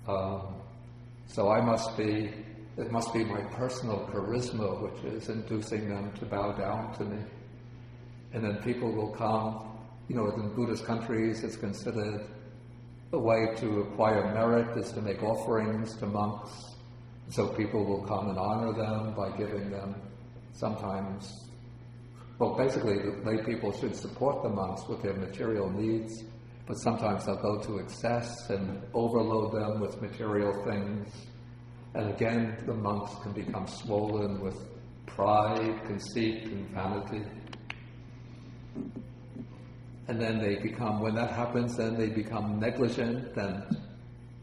So it must be my personal charisma which is inducing them to bow down to me. And then people will come, in Buddhist countries it's considered a way to acquire merit is to make offerings to monks. So people will come and honor them by giving them sometimes, basically the lay people should support the monks with their material needs, but sometimes they'll go to excess and overload them with material things. And again, the monks can become swollen with pride, conceit, and vanity. And then when that happens, then they become negligent and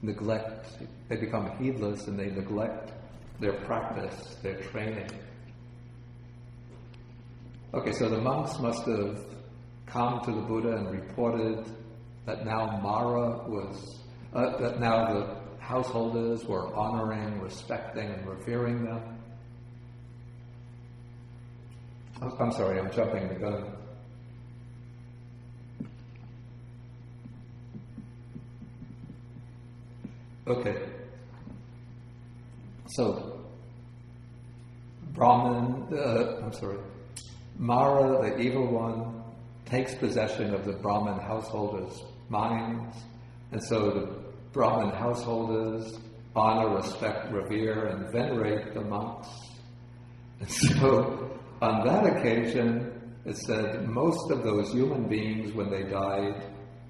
neglect. They become heedless and they neglect their practice, their training. Okay, so the monks must have come to the Buddha and reported that now that now the householders were honoring, respecting, and revering them. I'm sorry, I'm jumping the gun. Okay. So, Mara, the evil one, takes possession of the Brahmin householders' minds, and so the Brahmin householders honor, respect, revere, and venerate the monks. And so, on that occasion, it said most of those human beings, when they died,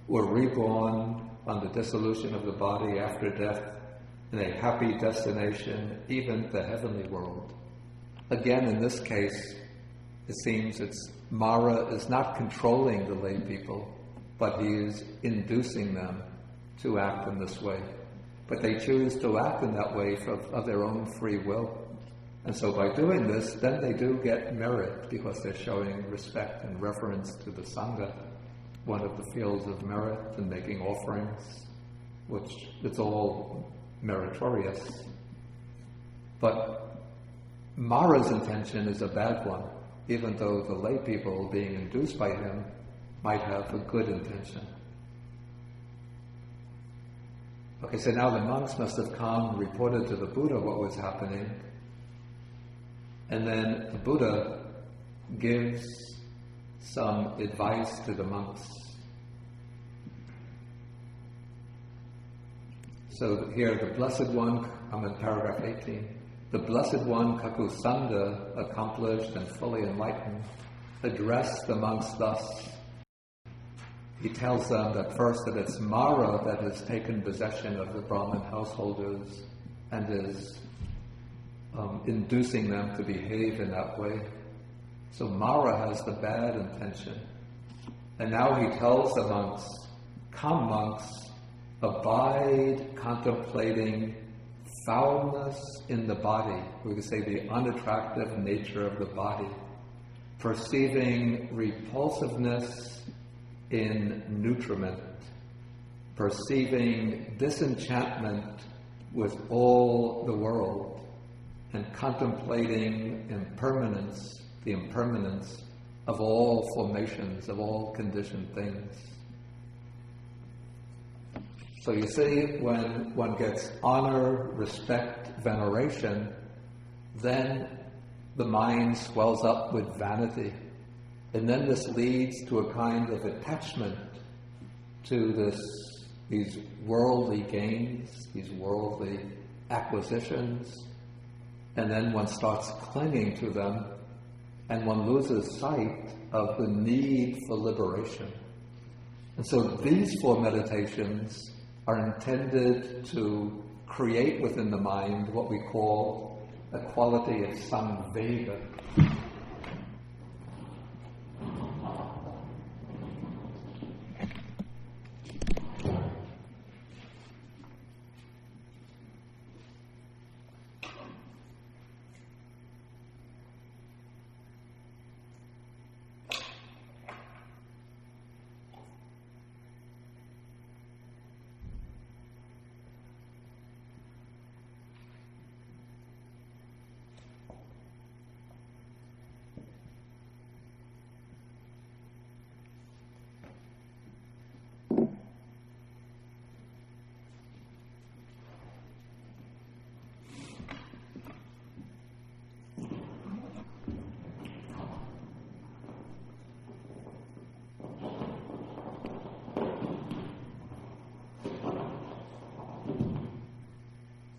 were reborn on the dissolution of the body after death in a happy destination, even the heavenly world. Again, in this case, it seems Mara is not controlling the lay people, but he is inducing them to act in this way. But they choose to act in that way of their own free will. And so by doing this, then they do get merit because they're showing respect and reverence to the Sangha, one of the fields of merit, and making offerings, which it's all meritorious. But Mara's intention is a bad one, even though the lay people being induced by him might have a good intention. Okay, so now the monks must have come and reported to the Buddha what was happening, and then the Buddha gives some advice to the monks. So here, the Blessed One, I'm in paragraph 18, the Blessed One, Kakusanda, accomplished and fully enlightened, addressed the monks thus. He tells them that first that it's Mara that has taken possession of the Brahmin householders and is inducing them to behave in that way. So Mara has the bad intention. And now he tells the monks, come monks, abide contemplating foulness in the body, we could say the unattractive nature of the body, perceiving repulsiveness in nutriment, perceiving disenchantment with all the world, and contemplating impermanence, the impermanence of all formations, of all conditioned things. So you see, when one gets honor, respect, veneration, then the mind swells up with vanity. And then this leads to a kind of attachment to these worldly gains, these worldly acquisitions, and then one starts clinging to them, and one loses sight of the need for liberation. And so these four meditations are intended to create within the mind what we call a quality of samvega.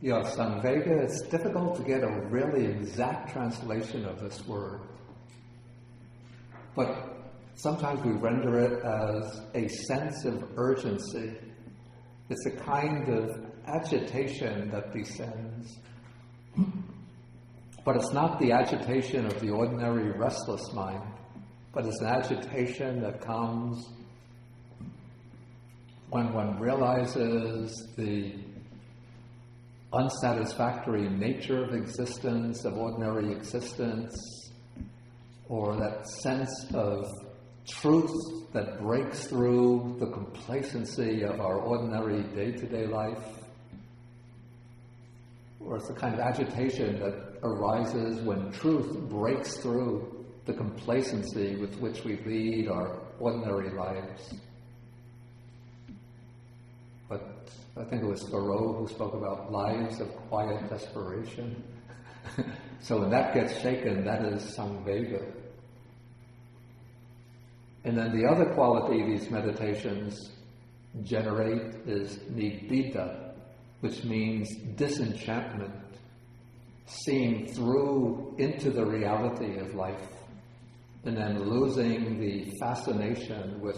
Yeah, samvega, it's difficult to get a really exact translation of this word. But sometimes we render it as a sense of urgency. It's a kind of agitation that descends. But it's not the agitation of the ordinary restless mind, but it's an agitation that comes when one realizes the unsatisfactory nature of existence, of ordinary existence, or that sense of truth that breaks through the complacency of our ordinary day-to-day life, or it's the kind of agitation that arises when truth breaks through the complacency with which we lead our ordinary lives. But I think it was Thoreau who spoke about lives of quiet desperation. So when that gets shaken, that is samvega. And then the other quality these meditations generate is nibbida, which means disenchantment, seeing through into the reality of life, and then losing the fascination with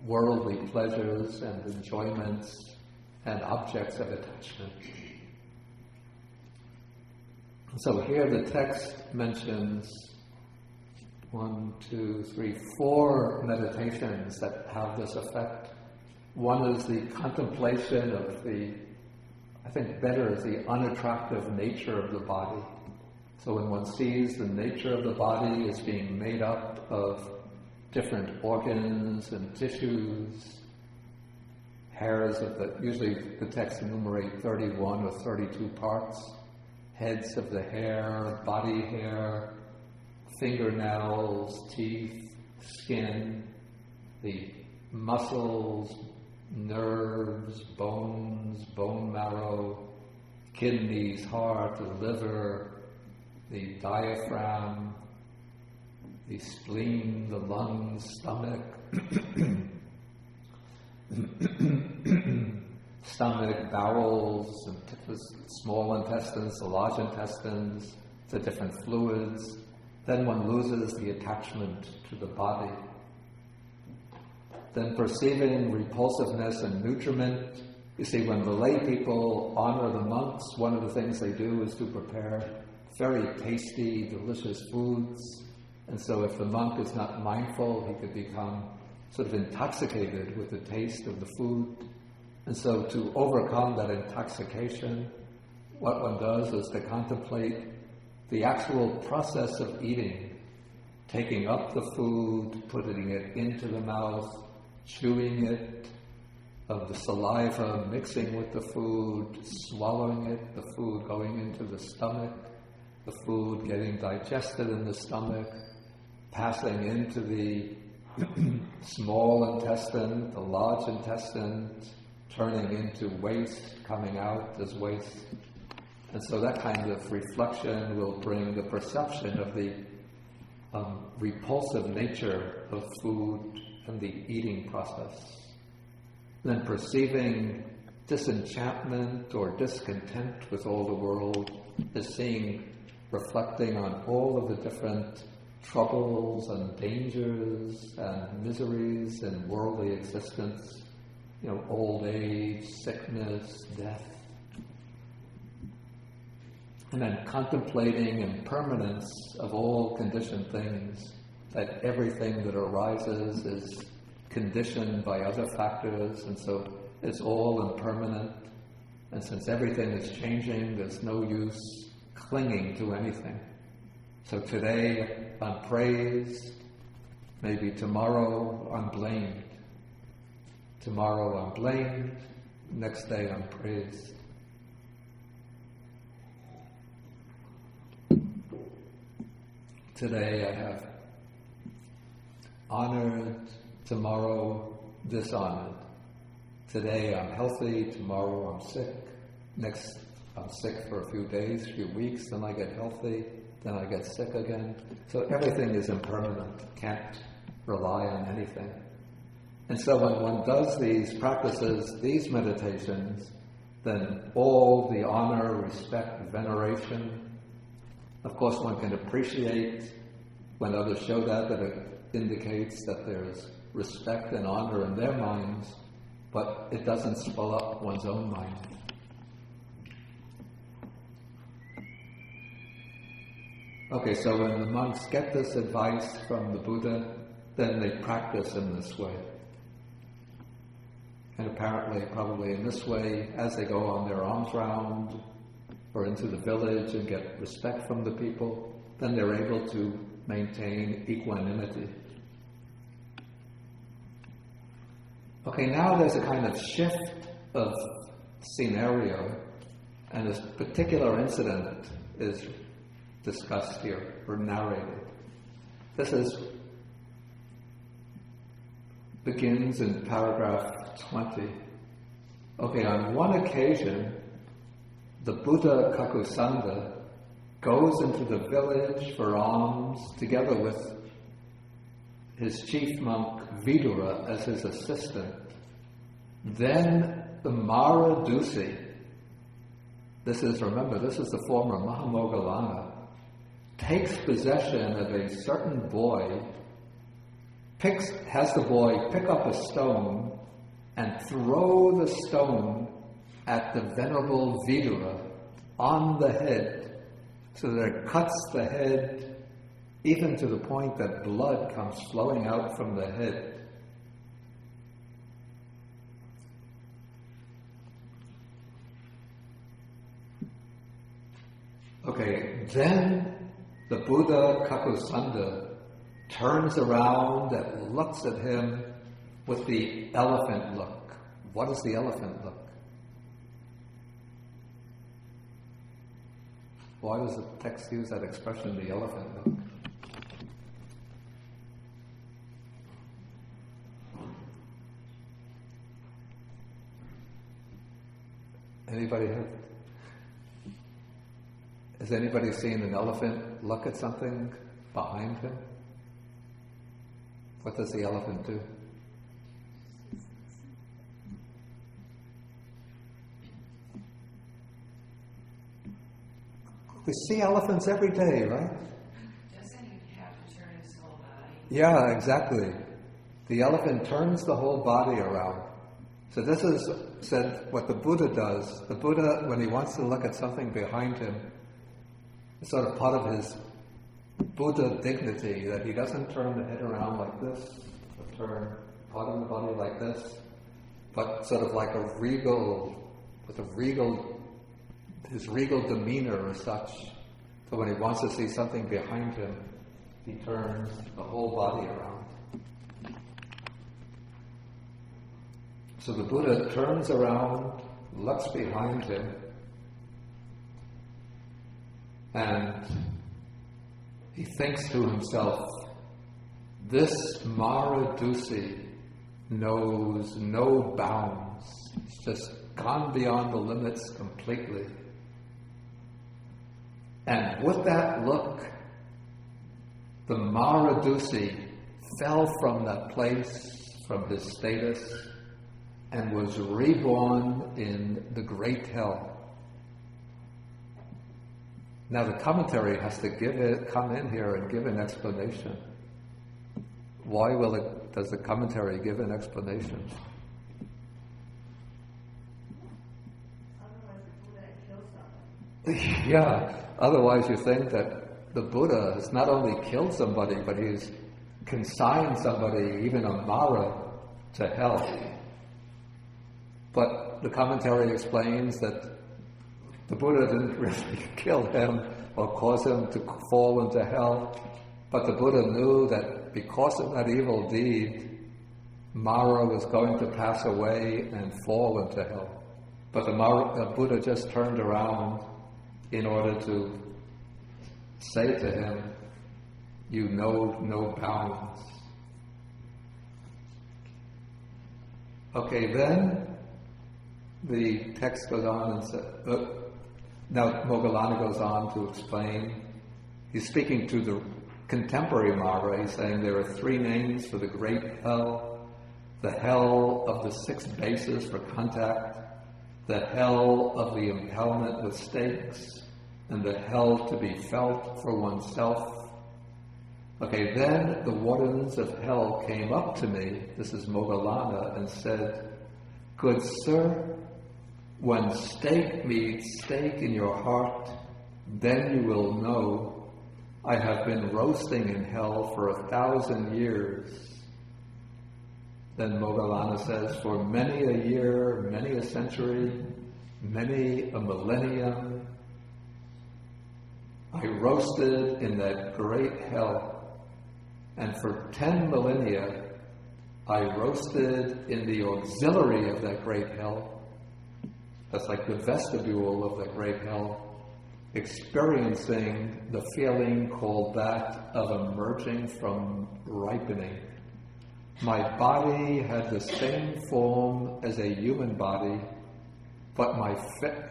worldly pleasures and enjoyments and objects of attachment. So here the text mentions 4 meditations that have this effect. One is the contemplation of the, I think better is the unattractive nature of the body. So when one sees the nature of the body as being made up of different organs and tissues, hairs of usually the text enumerate 31 or 32 parts, heads of the hair, body hair, fingernails, teeth, skin, the muscles, nerves, bones, bone marrow, kidneys, heart, the liver, the diaphragm, the spleen, the lungs, stomach, stomach, bowels, the small intestines, the large intestines, the different fluids. Then one loses the attachment to the body. Then perceiving repulsiveness and nutriment. You see, when the lay people honor the monks, one of the things they do is to prepare very tasty, delicious foods. And so if the monk is not mindful, he could become sort of intoxicated with the taste of the food. And so to overcome that intoxication what one does is to contemplate the actual process of eating, taking up the food, putting it into the mouth, chewing it, of the saliva mixing with the food, swallowing it, the food going into the stomach, the food getting digested in the stomach, passing into the small intestine, the large intestine, turning into waste, coming out as waste. And so that kind of reflection will bring the perception of the repulsive nature of food and the eating process. Then perceiving disenchantment or discontent with all the world is seeing, reflecting on all of the different troubles and dangers and miseries in worldly existence, old age, sickness, death. And then contemplating impermanence of all conditioned things, that everything that arises is conditioned by other factors, and so it's all impermanent. And since everything is changing, there's no use clinging to anything. So today I'm praised, maybe tomorrow I'm blamed. Tomorrow I'm blamed, next day I'm praised. Today I have honored, tomorrow dishonored. Today I'm healthy, tomorrow I'm sick. Next I'm sick for a few days, few weeks, then I get healthy, then I get sick again. So everything is impermanent, can't rely on anything. And so when one does these practices, these meditations, then all the honor, respect, veneration, of course one can appreciate when others show that it indicates that there's respect and honor in their minds, but it doesn't swell up one's own mind. Okay, so when the monks get this advice from the Buddha, then they practice in this way. And apparently, probably in this way, as they go on their alms round or into the village and get respect from the people, then they're able to maintain equanimity. Okay, now there's a kind of shift of scenario, and this particular incident is discussed here, or narrated. This begins in paragraph 20. Okay, on one occasion, the Buddha Kakusanda goes into the village for alms together with his chief monk Vidura as his assistant. Then the Maratajjaniya, this is the former Maha Moggallana, takes possession of a certain boy, has the boy pick up a stone and throw the stone at the venerable Vidura on the head, so that it cuts the head even to the point that blood comes flowing out from the head. Okay, then the Buddha Kakusanda turns around and looks at him with the elephant look. What is the elephant look? Why does the text use that expression, the elephant look? Anybody have? Has anybody seen an elephant look at something behind him? What does the elephant do? We see elephants every day, right? Doesn't he have to turn his whole body? Yeah, exactly. The elephant turns the whole body around. So this is said what the Buddha does. The Buddha, when he wants to look at something behind him, it's sort of part of his Buddha dignity that he doesn't turn the head around like this, or turn part of the body like this, but sort of like with a regal his regal demeanor is such that when he wants to see something behind him, he turns the whole body around. So the Buddha turns around, looks behind him, and he thinks to himself, this Maradusi knows no bounds. It's just gone beyond the limits completely. And with that look, the Maradusi fell from that place, from his status, and was reborn in the great hell. Now the commentary has to come in here and give an explanation. Why does the commentary give an explanation? Otherwise the Buddha kills somebody. Yeah, otherwise you think that the Buddha has not only killed somebody, but he's consigned somebody, even a Mara, to hell. But the commentary explains that the Buddha didn't really kill him or cause him to fall into hell, but the Buddha knew that because of that evil deed, Mara was going to pass away and fall into hell. But the Buddha just turned around in order to say to him, you know no bounds. Okay, then the text goes on and says, now Moggallana goes on to explain, he's speaking to the contemporary Mara, he's saying there are three names for the great hell: the hell of the 6 bases for contact, the hell of the impalement with stakes, and the hell to be felt for oneself. Okay, then the wardens of hell came up to me, this is Moggallana, and said, good sir, when stake meets stake in your heart, then you will know I have been roasting in hell for 1,000 years. Then Moggallana says, for many a year, many a century, many a millennium, I roasted in that great hell, and for 10 millennia, I roasted in the auxiliary of that great hell. That's like the vestibule of the great hell, experiencing the feeling called that of emerging from ripening. My body had the same form as a human body, but my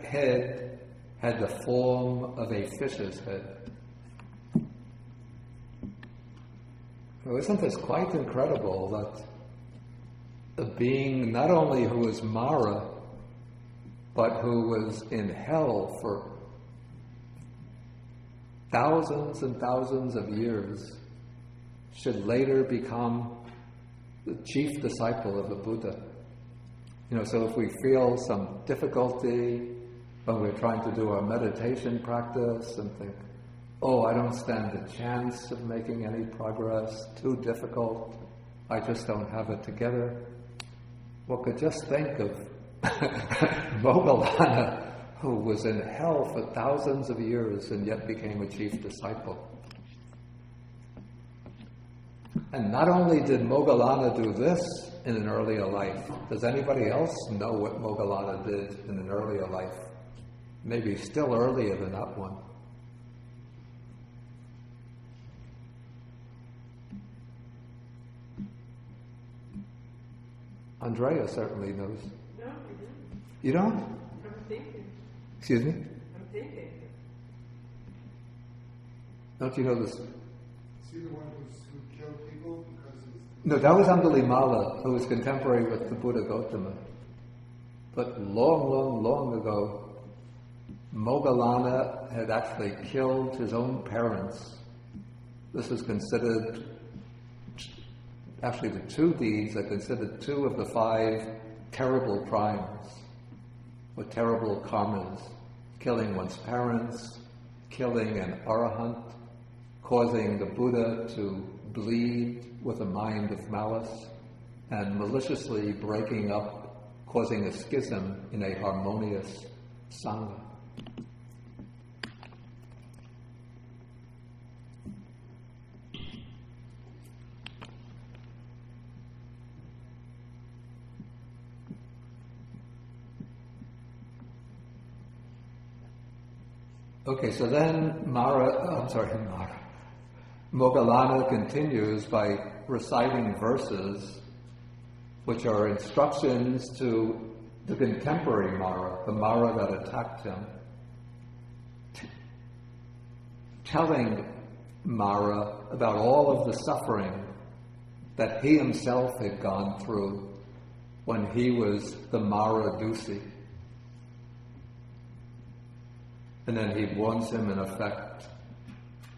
head had the form of a fish's head. Well, isn't this quite incredible that a being not only who is Mara, but who was in hell for thousands and thousands of years should later become the chief disciple of the Buddha. So if we feel some difficulty when we're trying to do our meditation practice and think, oh, I don't stand a chance of making any progress, too difficult, I just don't have it together. Well, could just think of Moggallana, who was in hell for thousands of years and yet became a chief disciple. And not only did Moggallana do this in an earlier life, does anybody else know what Moggallana did in an earlier life? Maybe still earlier than that one. Andrea certainly knows. No, I don't. You don't? I'm thinking. Excuse me? I'm thinking. Don't you know this? Is he the one who killed people because he's... No, that was Angulimala, who was contemporary with the Buddha Gautama. But long ago, Moggallana had actually killed his own parents. This is considered, actually the 2 deeds are considered 2 of the 5 terrible crimes, or terrible karmas: killing one's parents, killing an arahant, causing the Buddha to bleed with a mind of malice, and maliciously breaking up, causing a schism in a harmonious sangha. Okay, so then Moggallana continues by reciting verses which are instructions to the contemporary Mara, the Mara that attacked him, telling Mara about all of the suffering that he himself had gone through when he was the Mara Dusi. And then he warns him, in effect,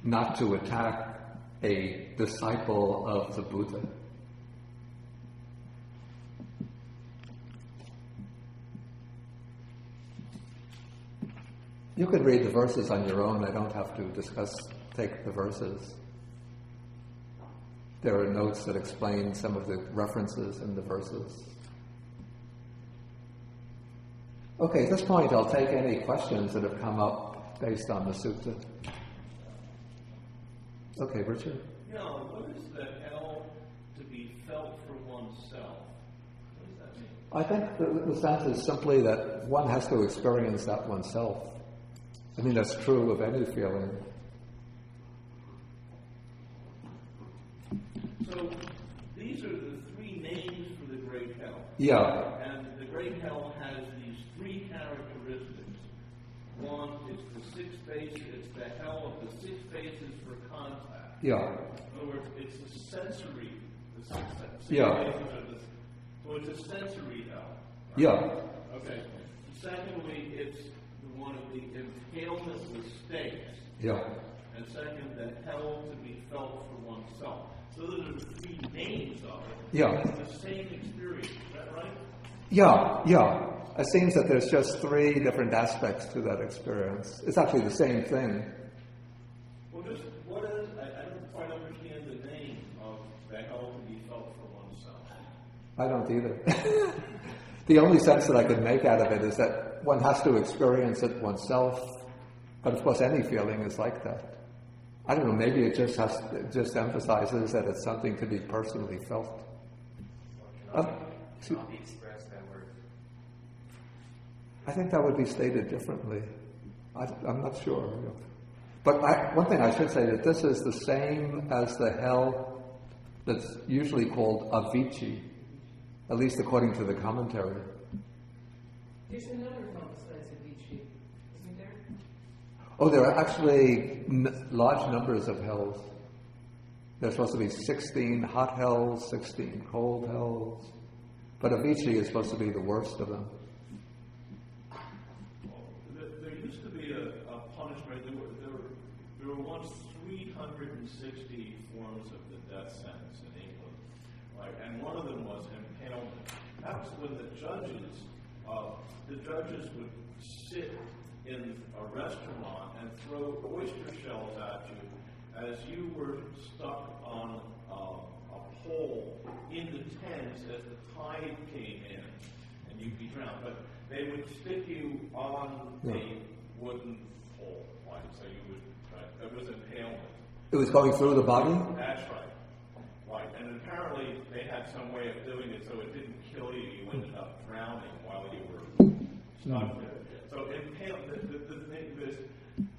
not to attack a disciple of the Buddha. You could read the verses on your own. I don't have to take the verses. There are notes that explain some of the references in the verses. Okay, at this point I'll take any questions that have come up based on the sutta. Okay, Richard? What is the hell to be felt for oneself? What does that mean? I think the sense is simply that one has to experience that oneself. I mean, that's true of any feeling. So these are the three names for the great hell. Yeah. And the great hell has these three characteristics. One, it's the six bases, it's the hell of the six bases for contact. Yeah. In other words, it's the sensory. The six Yeah. bases are so it's a sensory hell. Right? Yeah. Okay. Secondly, it's one of the impalement with stakes. Yeah. And second, the hell to be felt for oneself. So those are the three names of it. Yeah. It's the same experience. Is that right? Yeah. It seems that there's just three different aspects to that experience. It's actually the same thing. Well, just what is, I don't quite understand the name of the hell to be felt for oneself. I don't either. The only sense that I can make out of it is that one has to experience it oneself. But of course, any feeling is like that. I don't know, maybe it just emphasizes that it's something to be personally felt. Cannot be expressed by words. I think that would be stated differently. I'm not sure. But one thing I should say, that this is the same as the hell that's usually called avicii, at least according to the commentary. There's another one besides Avicii, isn't there? Oh, there are actually large numbers of hells. There's supposed to be 16 hot hells, 16 cold hells. But avicii is supposed to be the worst of them. There used to be a punishment. There were once 360 forms of the death sentence in England, right? And one of them was impalement. That was when the judges would sit in a restaurant and throw oyster shells at you as you were stuck on a pole in the Thames as the tide came in, and you'd be drowned. But they would stick you on a wooden pole, right? So you would, right? That was impalement. It was going through the body? That's right. Right. And apparently they had some way of doing it so it didn't kill you. You ended up drowning while you were stuck there. So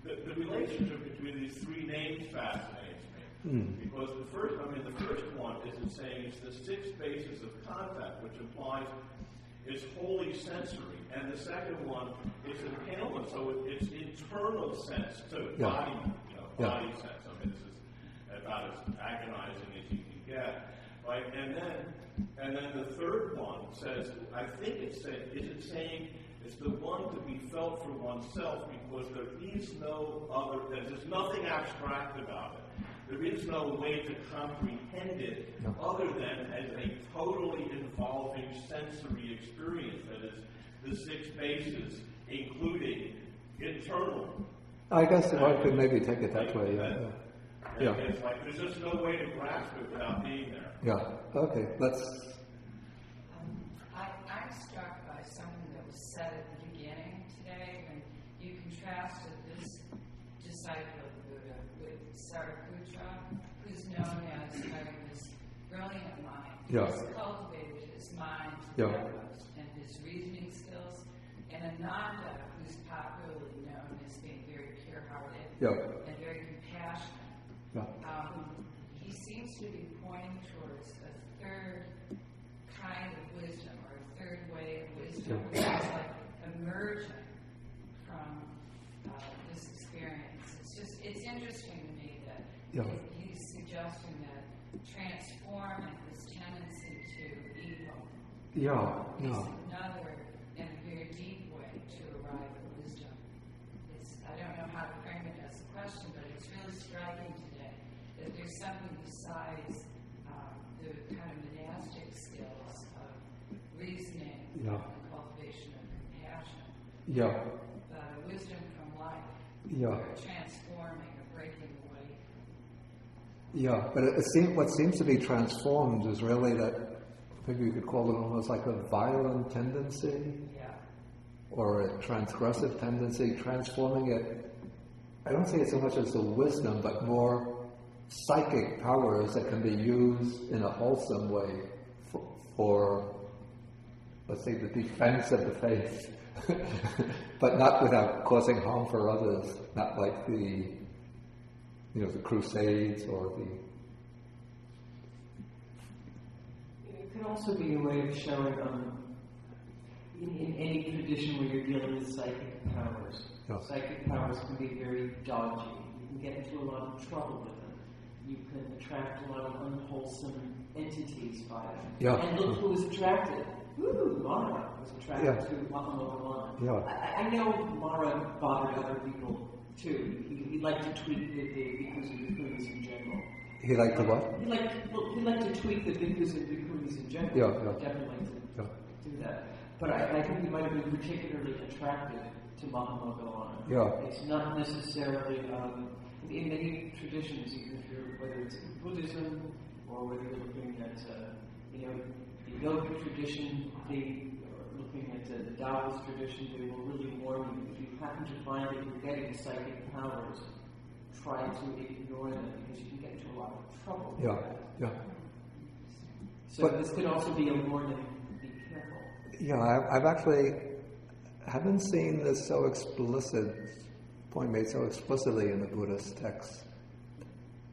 the relationship between these three names fascinates me. Because the first one is saying it's the six bases of contact, which implies it's wholly sensory. And the second one is impalement, so it's internal sense too, body sense. I mean, this is about as agonizing as you can get, right? And then the third one says, I think is it saying it's the one to be felt for oneself because there is no other, there's nothing abstract about it. There is no way to comprehend it other than as a totally involving sensory experience that is the six bases, including internal. I guess one could maybe take it that way. Yeah. It's like there's just no way to grasp it without being there. Yeah. Okay. Let's. I'm struck by something that was said at the beginning today when you contrasted this disciple of Buddha with Sariputta, who's known as having this brilliant mind. Yeah. He's cultivated his mind to the utmost and his reasoning skills, and Ananda, who's popularly known as being very careful and very compassionate. Yeah. He seems to be pointing towards a third kind of wisdom, or a third way of wisdom, which is like emerging from this experience. It's interesting to me that he's suggesting that transforming this tendency to evil is another and a very deep way to arrive at wisdom. I don't know how to frame it as a question, but it's really striking today that there's something besides the kind of monastic skills of reasoning and cultivation of compassion. Wisdom from life, or transforming, or breaking away. But what seems to be transformed is really that, maybe you could call it almost like a violent tendency, or a transgressive tendency, transforming it. I don't see it so much as the wisdom, but more psychic powers that can be used in a wholesome way for let's say, the defense of the faith, but not without causing harm for others, not like the Crusades or the... It can also be a way of showing, in any tradition where you're dealing with psychic powers, psychic powers can be very dodgy. You can get into a lot of trouble with them. You can attract a lot of unwholesome entities by them. And look who was attracted. Mara was attracted to Maha Moggallana. I know Mara bothered other people too. He liked to tweak the bhikkhus and bhikkhunis in general. He liked to what? He liked to tweak the bhikkhus and bhikkhunis in general. Definitely to do that. But I think he might have been particularly attracted to Maha Moggallana. It's not necessarily in many traditions, even if whether it's in Buddhism or whether you're looking at the yogic tradition, looking at the Taoist tradition, they will really warn you. If you happen to find that you're getting psychic powers, try to ignore them because you can get into a lot of trouble. So this could also be a warning. Be careful. I've actually haven't seen this point made so explicitly in the Buddhist texts.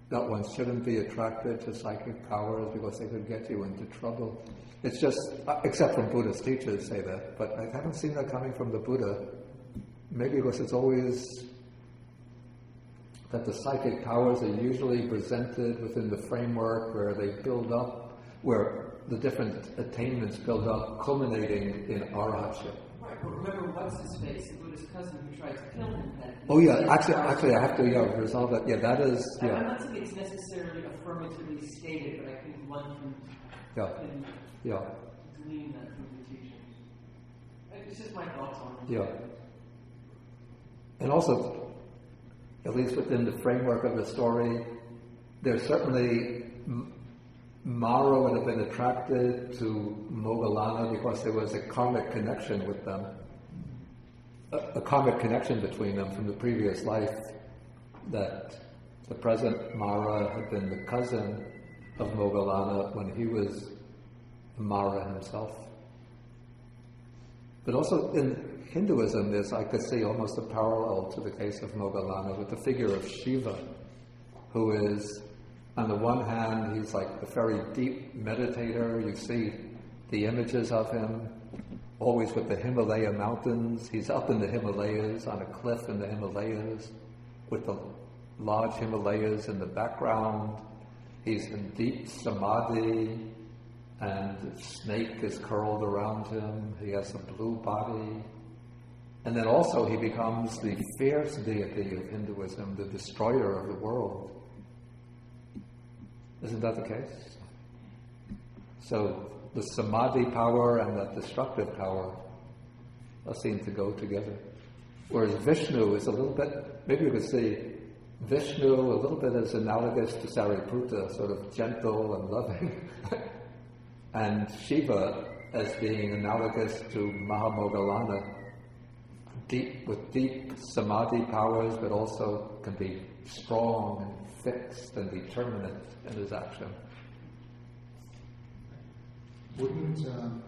That one shouldn't be attracted to psychic powers because they could get you into trouble. It's just, except when Buddhist teachers say that, but I haven't seen that coming from the Buddha. Maybe because it's always that the psychic powers are usually presented within the framework where they build up, where the different attainments build up, culminating in arahatship. Right, but remember, what's his face, the Buddha's cousin who tried to kill him? Actually, I have to resolve that. That is. I'm not saying it's necessarily affirmatively stated, but I think one can glean that from the teachings. It's just my thoughts on it. And also, at least within the framework of the story, there's certainly Mara would have been attracted to Moggallana because there was a karmic connection with them. A karmic connection between them from the previous life, that the present Mara had been the cousin of Moggallana when he was Mara himself. But also in Hinduism, I could see almost a parallel to the case of Moggallana with the figure of Shiva, who is, on the one hand, he's like a very deep meditator. You see the images of him, always with the Himalaya mountains. He's up in the Himalayas, on a cliff in the Himalayas, with the large Himalayas in the background. He's in deep samadhi, and the snake is curled around him. He has a blue body. And then also he becomes the fierce deity of Hinduism, the destroyer of the world. Isn't that the case? So the samadhi power and that destructive power seem to go together. Whereas Vishnu is a little bit, maybe you could see Vishnu a little bit as analogous to Sariputta, sort of gentle and loving, and Shiva as being analogous to Maha Moggallana, with deep samadhi powers, but also can be strong and fixed and determinate in his action. Wouldn't the current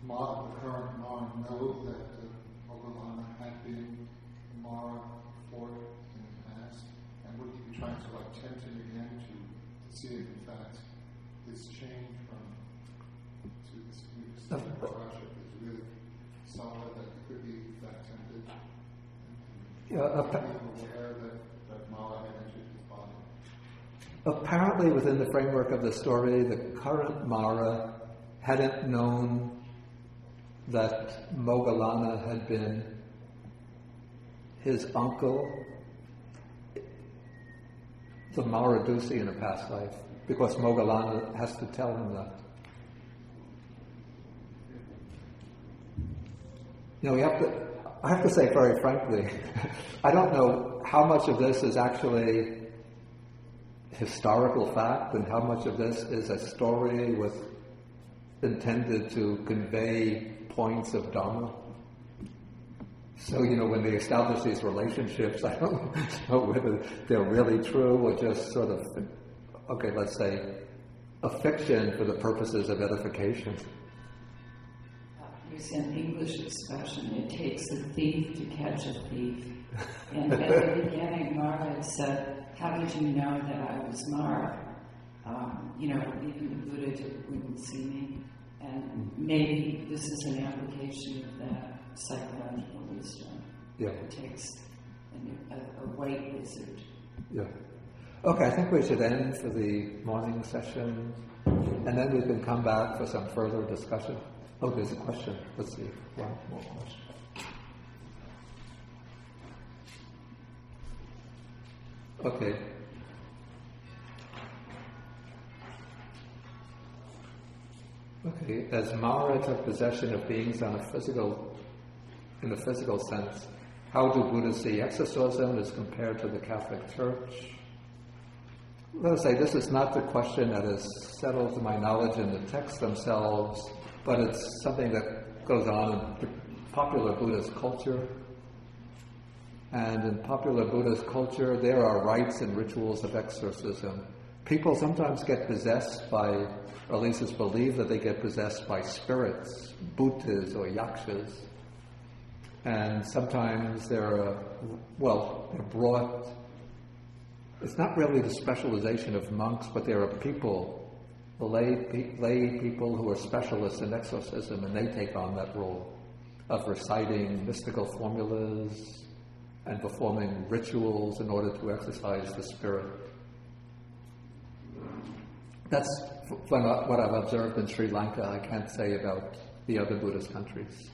Mara know that Moggallana had been Mara before in the past? see if in fact this change to this new state of worship is really solid, that it could be in fact tempted, and being aware that Mara had entered his body. Apparently, within the framework of the story, the current Mara hadn't known that Moggallana had been his uncle, the Maradusi, in a past life, because Moggallana has to tell him that. You know, I have to say very frankly, I don't know how much of this is actually historical fact and how much of this is a story intended to convey points of Dharma. So, you know, when they establish these relationships, I don't know whether they're really true or just sort of, okay, let's say, a fiction for the purposes of edification. There's an English expression, it takes a thief to catch a thief. And at the beginning, Mara had said, how did you know that I was Mara? You know, even the Buddha wouldn't see me. And maybe this is an application of that psychological wisdom. Yeah. It takes a white wizard. Yeah. Okay, I think we should end for the morning session, and then we can come back for some further discussion. Oh, there's a question. Let's see. One more question. Okay. Okay, as Mara took possession of beings in the physical sense, how do Buddhists see exorcism as compared to the Catholic Church? Let us say this is not the question that is settled to my knowledge in the texts themselves, but it's something that goes on in popular Buddhist culture. And in popular Buddhist culture, there are rites and rituals of exorcism. People sometimes get possessed by, or at least it's believed that they get possessed by spirits, bhutas or yakshas. And sometimes they're brought, it's not really the specialization of monks, but there are people, lay people who are specialists in exorcism, and they take on that role of reciting mystical formulas and performing rituals in order to exorcise the spirit. That's what I've observed in Sri Lanka. I can't say about the other Buddhist countries.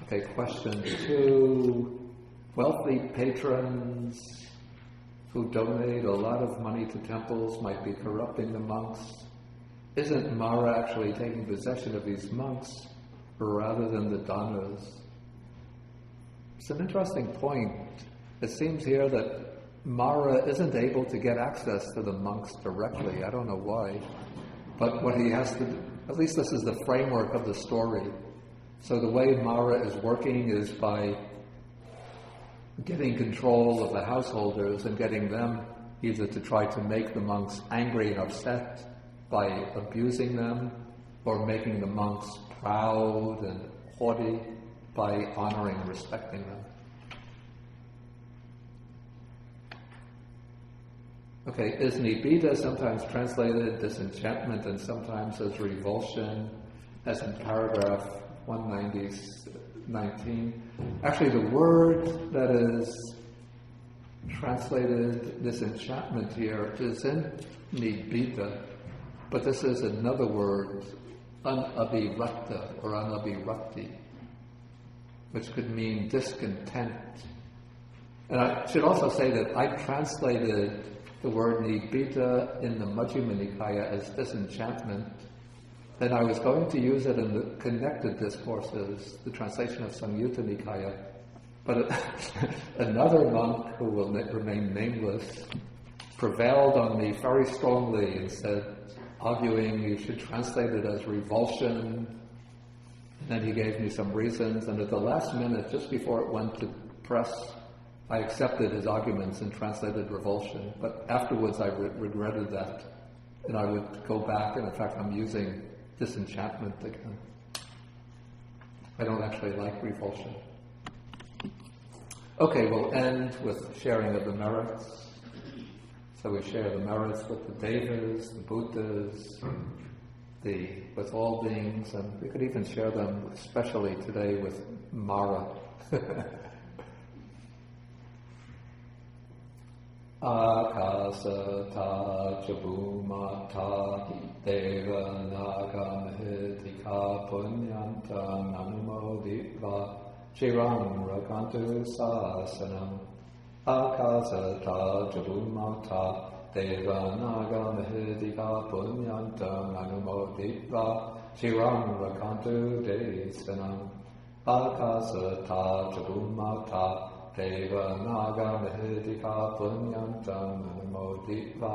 Okay, question 2. Wealthy patrons who donate a lot of money to temples might be corrupting the monks. Isn't Mara actually taking possession of these monks rather than the danas? It's an interesting point. It seems here that Mara isn't able to get access to the monks directly. I don't know why. But what he has to do, at least this is the framework of the story. So the way Mara is working is by getting control of the householders and getting them either to try to make the monks angry and upset by abusing them, or making the monks proud and haughty by honoring and respecting them. Okay, is nibbida sometimes translated disenchantment and sometimes as revulsion, as in paragraph 119? Actually, the word that is translated disenchantment here is in nibbida, but this is another word, anabhirakta or anabhirakti, which could mean discontent. And I should also say that I translated the word nibbida in the Majjhima Nikāya as disenchantment. Then I was going to use it in the connected discourses, the translation of Samyutta Nikāya. But another monk, who will remain nameless, prevailed on me very strongly and said, arguing you should translate it as revulsion. And then he gave me some reasons, and at the last minute, just before it went to press, I accepted his arguments and translated revulsion. But afterwards I regretted that, and I would go back, and in fact I'm using disenchantment again. I don't actually like revulsion. Okay, we'll end with sharing of the merits. So we share the merits with the Devas, the Buddhas, with all beings, and we could even share them, especially today, with Mara. Akasata Chabumata Deva Nagamhitika Punyantam Anumoditva Shiram Rakantu Sasanam Akasata Chabumata Deva Nagamhitika Punyantam Anumoditva Shiram Rakantu Desanam Akasata Chabumata Deva Naga Mahedika Punyantam Anumoditva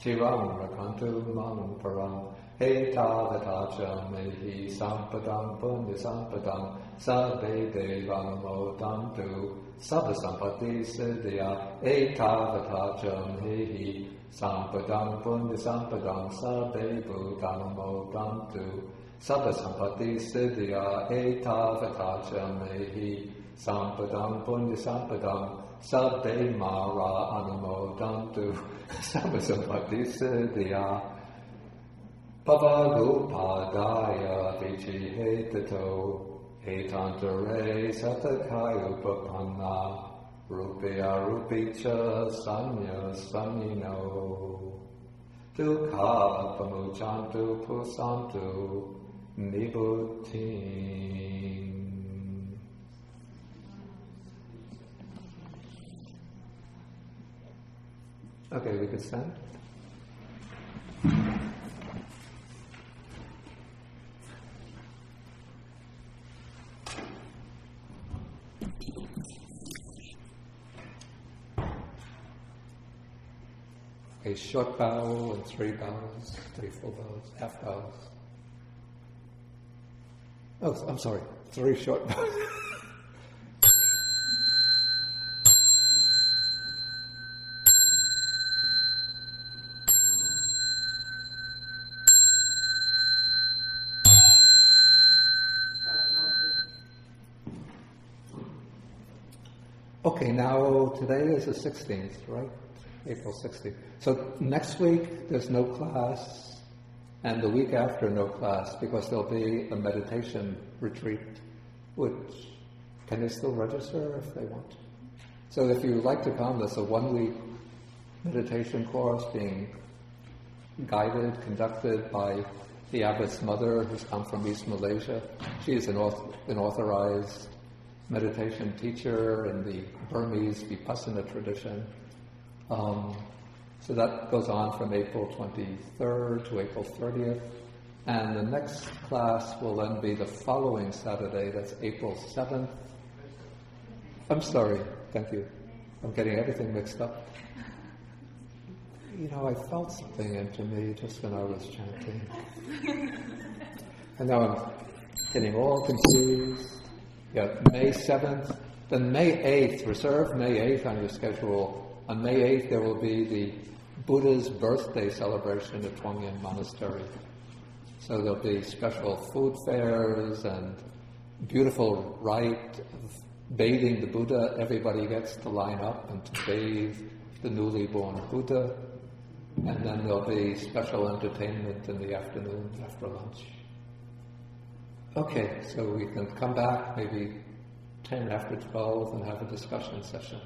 Chiram Rakantu Manuparam Hetavatacha Mehi Sampadam Punya Sampadam Sabbe Devanumodantu Sabbasampati Siddhya Etavatacha Mehi Sampadam Punya Sampadam Sabbe Bhudanumodantu Sabbasampati Siddhya Etavatacha Mehi Sampadam Punya Sampadam Sabbe Mara Anumodantu Sabbasampati Siddhya Pavagupadaya Vichi Hetato Etantare Satakaya Upapanna Rupya Rupicha Sanya Samino Dukha Pamuchantu Pusantu Nibutin. Okay, we could stand. A short bow and 3 bows, 3 full bows, half bows. Oh, I'm sorry, 3 short bows. Okay, now today is the 16th, right? April 16th. So next week there's no class, and the week after no class, because there'll be a meditation retreat, which can they still register if they want? So if you would like to come, there's a 1-week meditation course being guided, conducted by the abbot's mother, who's come from East Malaysia. She is an authorized meditation teacher in the Burmese Vipassana tradition. So that goes on from April 23rd to April 30th. And the next class will then be the following Saturday, that's April 7th. I'm sorry, thank you. I'm getting everything mixed up. You know, I felt something into me just when I was chanting. And now I'm getting all confused. Yeah, May 7th, then May 8th, reserve May 8th on your schedule. On May 8th there will be the Buddha's birthday celebration at Tuongyan Monastery. So there'll be special food fairs and beautiful rite of bathing the Buddha. Everybody gets to line up and to bathe the newly born Buddha. And then there'll be special entertainment in the afternoon after lunch. Okay, so we can come back maybe 10 after 12 and have a discussion session.